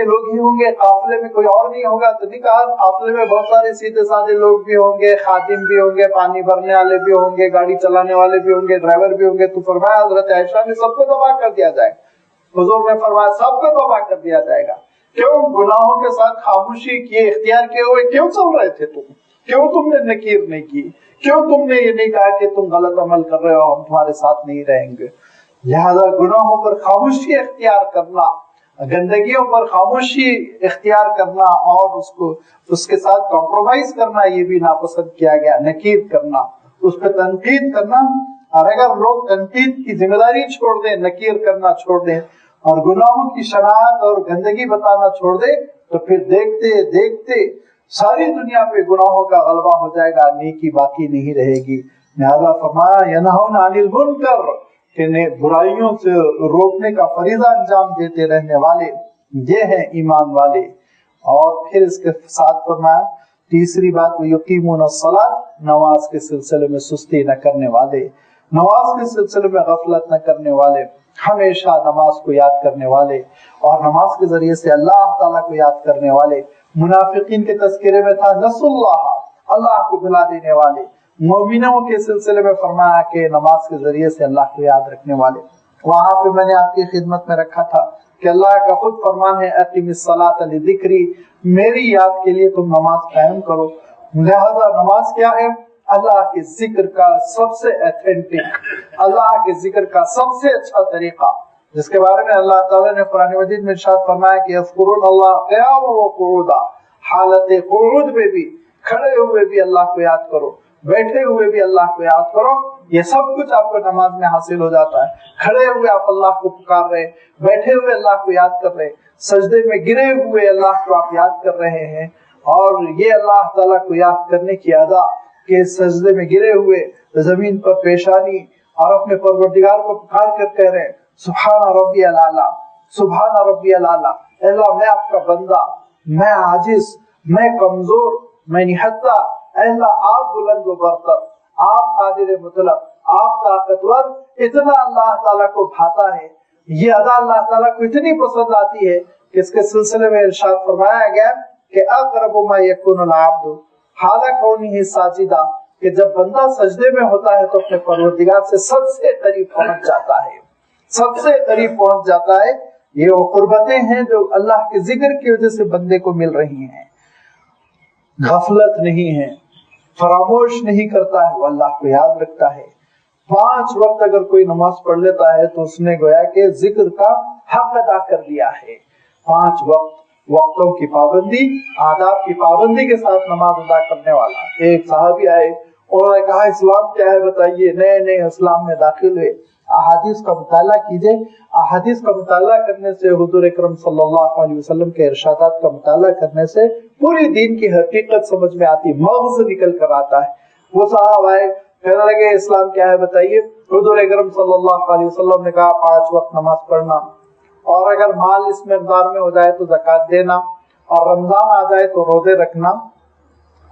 Speaker 1: لوگ ہی ہوں گے، قافلے میں کوئی اور نہیں ہوگا؟ تو نہیں کہا، قافلے میں بہت سارے سیدھے سادے لوگ بھی ہوں گے، خادم بھی ہوں گے، پانی بھرنے والے بھی ہوں گے، گاڑی چلانے والے بھی ہوں گے، ڈرائیور بھی ہوں گے۔ تو فرمایا حضرت عائشہ نے سب کو تباہ کر دیا جائے گا۔ حضور نے فرمایا سب کو تباہ کر دیا جائے گا۔ کیوں گناہوں کے ساتھ خاموشی کیے اختیار کیے ہوئے کیوں چل رہے تھے تم؟ کیوں تم نے نکیر نہیں کی؟ کیوں تم نے یہ نہیں کہا کہ تم غلط عمل کر رہے ہو، ہم تمہارے ساتھ نہیں رہیں گے؟ لہذا گناہوں پر خاموشی اختیار کرنا، گندگیوں پر خاموشی اختیار کرنا اور اس کے ساتھ کمپرومائز کرنا یہ بھی ناپسند کیا گیا۔ نکیر کرنا، اس پہ تنقید کرنا، اور اگر لوگ تنقید کی ذمہ داری چھوڑ دیں، نکیر کرنا چھوڑ دیں اور گناہوں کی شناخت اور گندگی بتانا چھوڑ دیں تو پھر دیکھتے دیکھتے ساری دنیا پہ گناہوں کا غلبہ ہو جائے گا، نیکی باقی نہیں رہے گی۔ لہذا فرمایا ینہون عن المنکر، کہ برائیوں سے روکنے کا فریضہ انجام دیتے رہنے والے یہ ہیں ایمان والے۔ اور پھر اس کے ساتھ فرمایا تیسری بات، وہ یقیمون الصلاۃ، نماز کے سلسلے میں سستی نہ کرنے والے، نماز کے سلسلے میں غفلت نہ کرنے والے، ہمیشہ نماز کو یاد کرنے والے اور نماز کے ذریعے سے اللہ تعالیٰ کو یاد کرنے والے۔ منافقین کے تذکرے میں تھا نسوا اللہ، اللہ کو بھلا دینے والے۔ مومنوں کے سلسلے میں فرمایا کہ نماز کے ذریعے سے اللہ کو یاد رکھنے والے۔ وہاں پہ میں نے آپ کی خدمت میں رکھا تھا کہ اللہ کا خود فرمان ہے اقیم الصلاۃ لذکری، میری یاد کے لیے تم نماز قائم کرو۔ لہذا نماز کیا ہے؟ اللہ کے ذکر کا سب سے ایتھینٹک، اللہ کے ذکر کا سب سے اچھا طریقہ، جس کے بارے میں اللہ تعالیٰ نے قرآن مجید میں ارشاد فرمایا کہ یذکرون اللہ قیاما وقعودا، حالت قعود میں بھی، کھڑے ہوئے بھی اللہ کو یاد کرو، بیٹھے ہوئے بھی اللہ کو یاد کرو۔ یہ سب کچھ آپ کو نماز میں حاصل ہو جاتا ہے۔ کھڑے ہوئے آپ اللہ کو پکار رہے، بیٹھے ہوئے اللہ کو یاد کر رہے، سجدے میں گرے ہوئے اللہ کو آپ یاد کر رہے ہیں۔ اور یہ اللہ تعالیٰ کو یاد کرنے کی ادا کہ سجدے میں گرے ہوئے زمین پر پیشانی اور اپنے پروردگار کو پکار کر کہہ رہے ہیں سبحان ربی الاعلیٰ، سبحان ربی الاعلیٰ، اللہ میں آپ کا بندہ، میں عاجز، میں کمزور، میں نہتا، اے اللہ آپ بلند و برتر، آپ قادر مطلق، آپ طاقتور۔ اتنا اللہ تعالیٰ کو بھاتا ہے، یہ ادا اللہ تعالیٰ کو اتنی پسند آتی ہے کہ اس کے سلسلے میں ارشاد فرمایا گیا کہ اقرب ما یکون العبد حال کونہ ساجدا، کہ جب بندہ سجدے میں ہوتا ہے تو اپنے پروردگار سے سب سے قریب پہنچ جاتا ہے، سب سے قریب پہنچ جاتا ہے۔ یہ وہ قربتیں ہیں جو اللہ کے ذکر کی وجہ سے بندے کو مل رہی ہیں۔ غفلت نہیں ہے، فراموش نہیں کرتا ہے، وہ اللہ کو یاد رکھتا ہے۔ 5 وقت اگر کوئی نماز پڑھ لیتا ہے تو اس نے گویا کہ ذکر کا حق ادا کر لیا ہے۔ 5 وقتوں کی پابندی، آداب کی پابندی کے ساتھ نماز ادا کرنے والا۔ ایک صحابی آئے، انہوں نے کہا اسلام کیا ہے بتائیے، نئے نئے اسلام میں داخل ہوئے، احادیث کا مطالعہ کیجئے۔ احادیث کا مطالعہ کرنے سے، حضور اکرم صلی اللہ علیہ وسلم کے ارشادات کا مطالعہ کرنے سے پوری دین کی حقیقت سمجھ میں آتی، مغز نکل کر آتا ہے۔ وہ صاحب آئے، کہنے لگے اسلام کیا ہے بتائیے۔ حضور اکرم صلی اللہ علیہ وسلم نے کہا 5 وقت نماز پڑھنا، اور اگر مال اس مقدار میں ہو جائے تو زکوٰۃ دینا، اور رمضان آ جائے تو روزے رکھنا،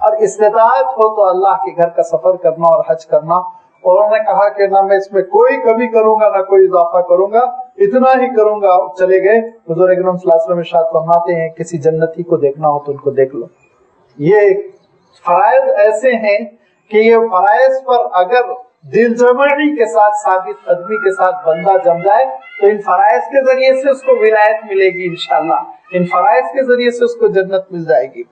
Speaker 1: اور استطاعت ہو تو اللہ کے گھر کا سفر کرنا اور حج کرنا۔ اور انہوں نے کہا کہ نہ میں اس میں کوئی کمی کروں گا نہ کوئی اضافہ کروں گا، اتنا ہی کروں گا۔ چلے گئے۔ حضور اکرم صلی اللہ علیہ وسلم ارشاد فرماتے ہیں کسی جنتی کو دیکھنا ہو تو ان کو دیکھ لو۔ یہ فرائض ایسے ہیں کہ یہ فرائض پر اگر دل جمعی کے ساتھ ثابت قدمی کے ساتھ بندہ جم جائے تو ان فرائض کے ذریعے سے اس کو ولایت ملے گی انشاءاللہ، ان فرائض کے ذریعے سے اس کو جنت مل جائے گی۔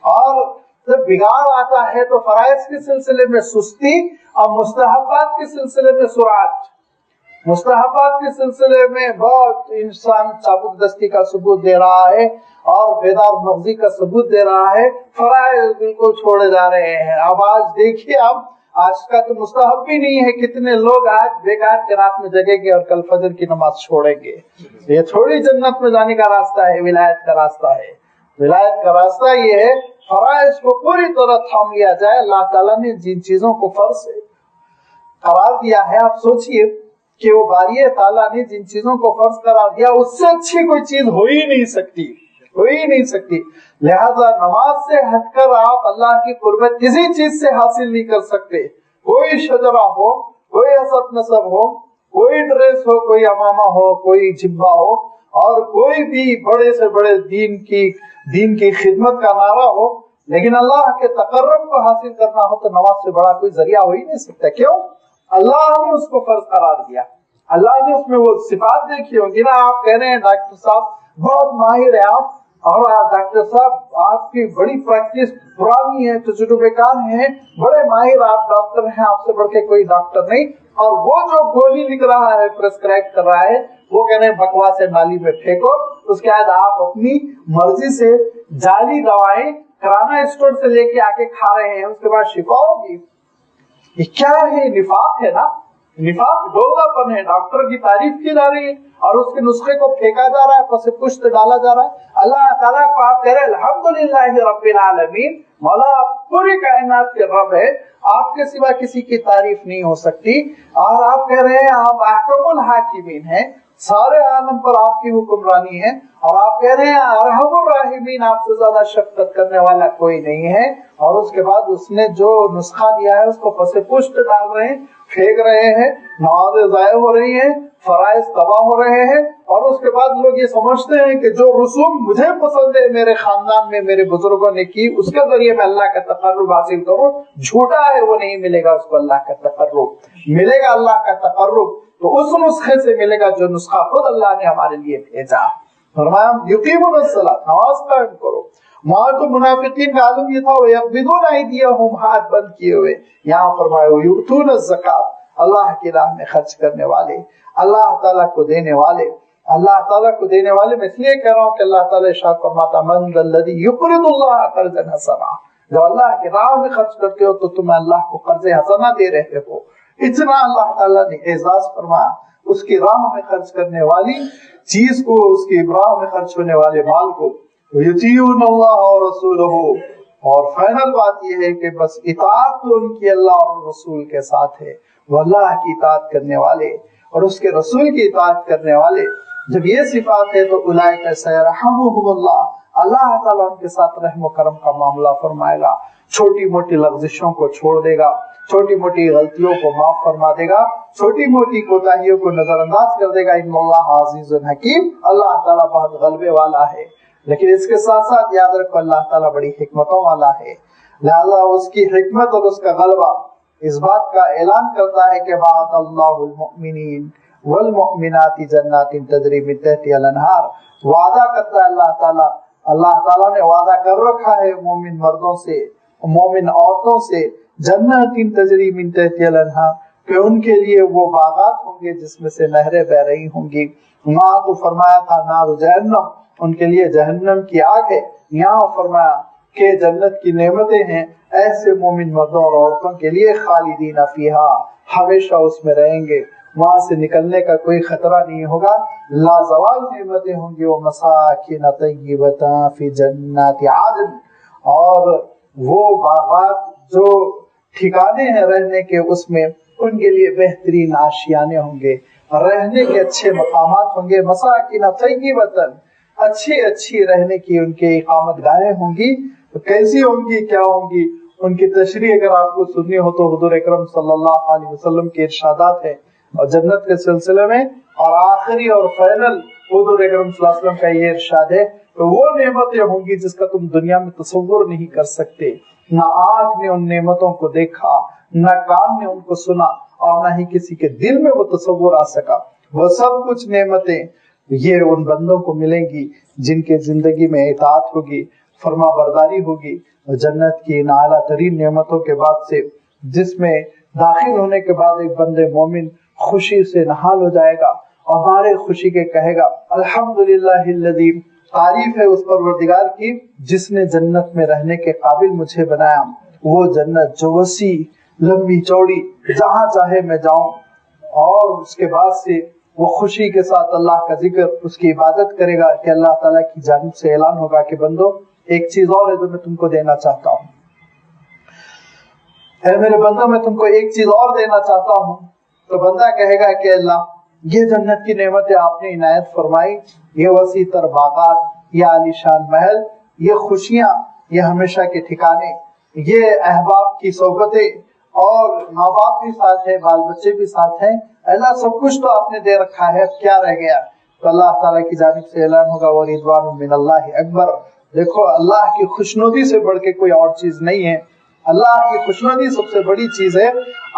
Speaker 1: اور جب بگاڑ آتا ہے تو فرائض کے سلسلے میں سستی اور مستحبات کے سلسلے میں سرعت، مستحبات کے سلسلے میں بہت انسان چابک دستی کا ثبوت دے رہا ہے اور بیدار مغزی کا ثبوت دے رہا ہے، فرائض بالکل چھوڑے جا رہے ہیں۔ اب آج دیکھیے، اب آج کا تو مستحب بھی نہیں ہے، کتنے لوگ آج بیکار کے رات میں جگیں گے اور کل فجر کی نماز چھوڑیں گے۔ یہ تھوڑی جنت میں جانے کا راستہ ہے، ولایت کا راستہ ہے۔ ولایت کا راستہ یہ ہے فرائض کو پوری طرح تھام لیا جائے۔ اللہ تعالیٰ نے جن چیزوں کو فرض قرار دیا ہے، آپ سوچئے کہ وہ باری تعالیٰ نے جن چیزوں کو فرض قرار دیا اس سے اچھی کوئی چیز ہو ہی نہیں سکتی، ہو ہی نہیں سکتی۔ لہذا نماز سے ہٹ کر آپ اللہ کی قربت کسی چیز سے حاصل نہیں کر سکتے۔ کوئی شجرہ ہو، کوئی حسب نسب ہو، کوئی ڈریس ہو، کوئی امامہ ہو، کوئی جبہ ہو، اور کوئی بھی بڑے سے بڑے دین کی خدمت کا نعرہ ہو، لیکن اللہ کے تقرب کو حاصل کرنا ہو تو نماز سے بڑا کوئی ذریعہ ہو ہی نہیں سکتا۔ کیوں؟ اللہ نے اس کو فرض قرار دیا، اللہ نے اس میں وہ صفات دیکھی ہوں گی نا۔ آپ کہہ رہے ہیں ڈاکٹر صاحب بہت ماہر ہیں آپ، اور ڈاکٹر صاحب آپ کی بڑی پریکٹس پرانی ہے، تجربے کار ہیں، بڑے ماہر آپ ڈاکٹر ہیں، آپ سے بڑھ کے کوئی ڈاکٹر نہیں، اور وہ جو گولی لکھ رہا ہے، پرسکرائب کر رہا ہے، وہ کہہ رہے ہیں بکواس ہے، نالی میں پھینکو۔ اس کے بعد آپ اپنی مرضی سے جعلی دوائیں کرانا اسٹور سے لے کے آ کے کھا رہے ہیں، اس کے بعد شفا ہوگی۔ یہ کیا ہے؟ نفاق ہے نا، نفاق ڈولنا پن ہے۔ ڈاکٹر کی تعریف کی جا رہی ہے اور اس کے نسخے کو پھینکا جا رہا ہے، پس پشت ڈالا جا رہا ہے۔ اللہ تعالیٰ کو آپ کہہ رہے ہیں الحمدللہ رب العالمین، مولا پوری کائنات کے رب ہے، آپ کے سوا کسی کی تعریف نہیں ہو سکتی، اور آپ کہہ رہے ہیں آپ احکم الحاکمین ہیں، سارے عالم پر آپ کی حکمرانی ہے، اور آپ کہہ رہے ہیں ارحم الراحمین، آپ سے زیادہ شفقت کرنے والا کوئی نہیں ہے، اور اس کے بعد اس نے جو نسخہ دیا ہے اس کو پس پشت ڈال رہے ہیں، پھینک رہے ہیں، نمازیں ضائع ہو رہی ہیں، فرائض تباہ ہو رہے ہیں، اور اس کے بعد لوگ یہ سمجھتے ہیں کہ جو رسوم مجھے پسند ہے، میرے خاندان میں میرے بزرگوں نے کی، اس کے ذریعے میں اللہ کا تقرب حاصل کروں۔ جھوٹا ہے، وہ نہیں ملے گا اس کو اللہ کا تقرب، ملے گا اللہ کا تقرب تو اس نسخے سے ملے گا جو نسخہ خود اللہ نے ہمارے لیے بھیجا۔ فرمایا یقیمون الصلاۃ، نماز قائم کرو۔ وہاں تو منافقین کا عالم یہ تھا وَيَقْبِضُونَ أَيْدِيَهُمْ، ہاتھ بند کیے ہوئے، یہاں فرمایا وَيُؤْتُونَ الزَّكَاةَ، اللہ کی راہ میں خرچ کرنے والے، اللہ تعالیٰ کو دینے والے۔ اللہ تعالیٰ کو دینے والے میں اس لیے کہہ رہا ہوں کہ اللہ تعالیٰ ارشاد فرماتا مَنْ ذَا الَّذِي يُقْرِضُ اللَّهَ قَرْضًا حَسَنًا، جو اللہ کی راہ میں خرچ کرتے ہو تو تم اللہ کو قرض حسنہ دے رہے ہو۔ اتنا اللہ تعالیٰ نے اعزاز فرمایا اس کی راہ میں خرچ کرنے والی چیز کو، اس کی راہ میں خرچ ہونے والے مال کو۔ یطیعون اللہ ورسولہ، اور فائنل بات یہ ہے کہ بس اطاعت تو ان کی اللہ اور رسول کے ساتھ ہے، وہ اللہ کی اطاعت کرنے والے اور اس کے رسول کی اطاعت کرنے والے۔ جب یہ صفات ہے تو اولئک سیرحمہم اللہ، اللہ تعالیٰ ان کے ساتھ رحم و کرم کا معاملہ فرمائے گا، چھوٹی موٹی لغزشوں کو چھوڑ دے گا، چھوٹی موٹی غلطیوں کو معاف فرما دے گا، چھوٹی موٹی کوتاہیوں کو نظر انداز کر دے گا۔ ان اللہ عزیز حکیم، اللہ تعالیٰ بہت غلبے والا ہے۔ لیکن اس کے ساتھ ساتھ یاد رکھو اللہ تعالیٰ بڑی حکمتوں والا ہے، لہذا اس کی حکمت اور اس کا غلبہ اس بات کا اعلان کرتا ہے کہ وعد اللہ المؤمنین والمؤمنات جنات تجری من تحتها الانہار، وعدہ کرتا ہے اللہ تعالیٰ نے وعدہ کر رکھا ہے مومن مردوں سے، مومن عورتوں سے، جنات تجری من تحتها الانہار، کہ ان کے لیے وہ باغات ہوں گے جس میں سے نہریں بہ رہی ہوں گی۔ وہاں تو فرمایا تھا نار جہنم، ان کے لیے جہنم کی آگ ہے، یہاں فرمایا کہ جنت کی نعمتیں ہیں ایسے مومن مردوں اور عورتوں کے لیے، خالدین فیہا، ہمیشہ اس میں رہیں گے، وہاں سے نکلنے کا کوئی خطرہ نہیں ہوگا، لازوال نعمتیں ہوں گی۔ ومساکن طیبۃ فی جنات عدن، اور وہ باغات جو ٹھکانے ہیں رہنے کے اس میں ان کے لیے بہترین آشیانے ہوں گے، رہنے کے اچھے مقامات ہوں گے۔ مساکن طیبۃ، اچھی رہنے کی ان کے اقامت گاہیں ہوں گی۔ کیسی ہوں گی، کیا ہوں گی، ان کی تشریح اگر آپ کو سننی ہو تو حضور اکرم صلی اللہ علیہ وسلم کے ارشادات ہیں اور جنت کے سلسلے میں، اور آخری اور فائنل حضور اکرم صلی اللہ علیہ وسلم کا یہ ارشاد ہے کہ وہ نعمتیں ہوں گی جس کا تم دنیا میں تصور نہیں کر سکتے، نہ آنکھ نے ان نعمتوں کو دیکھا، نہ کان نے ان کو سنا، اور نہ ہی کسی کے دل میں وہ تصور آ سکا۔ وہ سب کچھ نعمتیں یہ ان بندوں کو ملیں گی جن کے زندگی میں اطاعت ہوگی، فرما برداری ہوگی۔ جنت کی ان اعلیٰ ترین نعمتوں کے بعد سے، جس میں داخل ہونے کے بعد ایک بندے مومن خوشی سے نہال ہو جائے گا اور مارے خوشی کے کہے گا الحمدللہ الذی، تعریف ہے اس پروردگار کی جس نے جنت میں رہنے کے قابل مجھے بنایا۔ وہ جنت جو وسیع، لمبی چوڑی، جہاں چاہے میں جاؤں، اور اس کے بعد سے وہ خوشی کے ساتھ اللہ کا ذکر، اس کی عبادت کرے گا کہ اللہ تعالیٰ کی جانب سے اعلان ہوگا کہ بندو ایک چیز اور ہے جو میں تم کو دینا چاہتا ہوں، اے میرے بندو میں تم کو ایک چیز اور دینا چاہتا ہوں۔ تو بندہ کہے گا کہ اللہ یہ جنت کی نعمتیں آپ نے عنایت فرمائی، یہ وسیع تر باغات، یہ عالیشان محل، یہ خوشیاں، یہ ہمیشہ کے ٹھکانے، یہ احباب کی صحبتیں، اور ماں باپ بھی ساتھ ہیں، بال بچے بھی ساتھ ہیں، اللہ سب کچھ تو آپ نے دے رکھا ہے، اب کیا رہ گیا؟ تو اللہ تعالیٰ کی جانب سے اعلان ہوگا وَرِضْوَانٌ مِّنَ اللَّهِ اکبر۔ دیکھو اللہ کی خوشنودی سے بڑھ کے کوئی اور چیز نہیں ہے، اللہ کی خوشنودی سب سے بڑی چیز ہے۔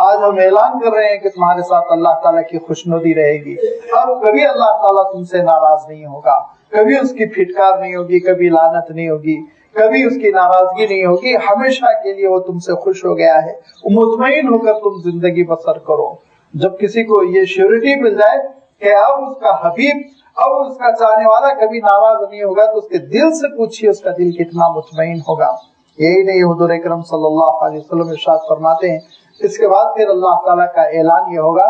Speaker 1: آج ہم اعلان کر رہے ہیں کہ تمہارے ساتھ اللہ تعالیٰ کی خوشنودی رہے گی، اب کبھی اللہ تعالیٰ تم سے ناراض نہیں ہوگا، کبھی اس کی پھٹکار نہیں ہوگی، کبھی لعنت نہیں ہوگی، کبھی اس کی ناراضگی نہیں ہوگی، ہمیشہ کے لیے وہ تم سے خوش ہو گیا ہے، مطمئن ہو کر تم زندگی بسر کرو۔ جب کسی کو یہ شیورٹی مل جائے کہ اب اس کا حبیب، اب اس کا چاہنے والا کبھی ناراض نہیں ہوگا، تو اس کے دل سے پوچھیے اس کا دل کتنا مطمئن ہوگا۔ یہی نہیں حضور اکرم صلی اللہ علیہ وسلم ارشاد فرماتے ہیں، اس کے بعد پھر اللہ تعالیٰ کا اعلان یہ ہوگا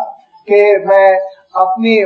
Speaker 1: کہ میں اپنی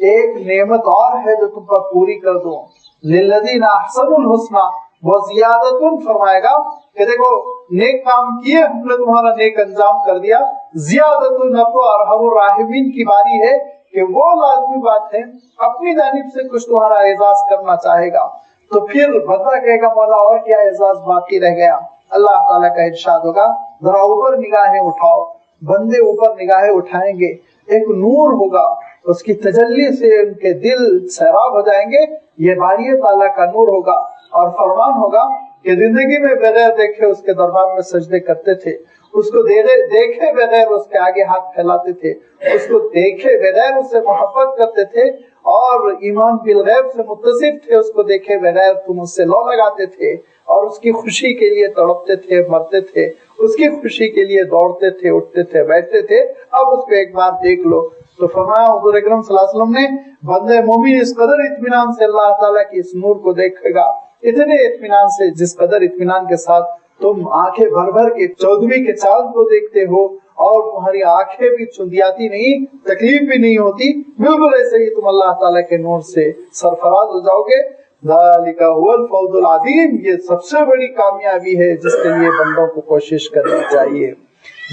Speaker 1: ایک نعمت اور ہے جو تم پر پوری کر دوں، للذین احسنوا الحسنی وزیادۃ، فرمائے گا کہ دیکھو نیک کام کیے، ہم نے تمہارا نیک انجام کر دیا، زیادۃ، اب تو ارحم الراحمین کی باری ہے کہ وہ لازمی بات ہے اپنی جانب سے کچھ تمہارا اعزاز کرنا چاہے گا۔ تو پھر بندہ کہے گا مولا اور کیا اعزاز باقی رہ گیا؟ اللہ تعالیٰ کا ارشاد ہوگا ذرا اوپر نگاہیں اٹھاؤ۔ بندے اوپر نگاہیں اٹھائیں گے، ایک نور ہوگا، اس کی تجلی سے ان کے دل سیراب ہو جائیں گے، یہ باری تعالیٰ کا نور ہوگا، اور فرمان ہوگا کہ زندگی میں بغیر دیکھے اس کے دربار میں سجدے کرتے تھے، اس کو دیکھے بغیر اس کے آگے ہاتھ پھیلاتے تھے، اس کو دیکھے بغیر اس سے محبت کرتے تھے، اور ایمان بالغیب سے متصف تھے، اس کو دیکھے بغیر تم اس سے لو لگاتے تھے، اور اس کی خوشی کے لیے تڑپتے تھے، مرتے تھے، اس کی خوشی کے لیے دوڑتے تھے، اٹھتے تھے، بیٹھتے تھے، اب اس کو ایک بار دیکھ لو۔ تو فرمایا حضور اکرم صلی اللہ علیہ وسلم نے بندہ مومن اس قدر اطمینان سے اللہ تعالیٰ کی اس نور کو دیکھے گا، اتنے اطمینان سے جس قدر اطمینان کے ساتھ تم آنکھیں بھر بھر کے 14ویں کے چاند کو دیکھتے ہو، اور تمہاری آنکھیں بھی چندیاتی نہیں، تکلیف بھی نہیں ہوتی، بالکل ایسے ہی تم اللہ تعالیٰ کے نور سے سرفراز ہو جاؤ گے۔ ذالک هو الفوز العظیم، یہ سب سے بڑی کامیابی ہے جس کے لیے بندوں کو کوشش کرنی چاہیے،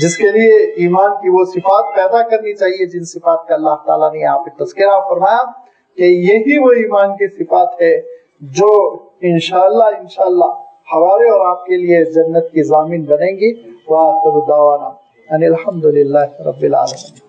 Speaker 1: جس کے لیے ایمان کی وہ صفات پیدا کرنی چاہیے جن صفات کا اللہ تعالیٰ نے یہاں پہ تذکرہ فرمایا کہ یہی وہ ایمان کی صفات ہے جو انشاءاللہ ہمارے اور آپ کے لیے جنت کی ضامن بنیں گی۔ وآخر دعوانا ان الحمدللہ رب العالمین۔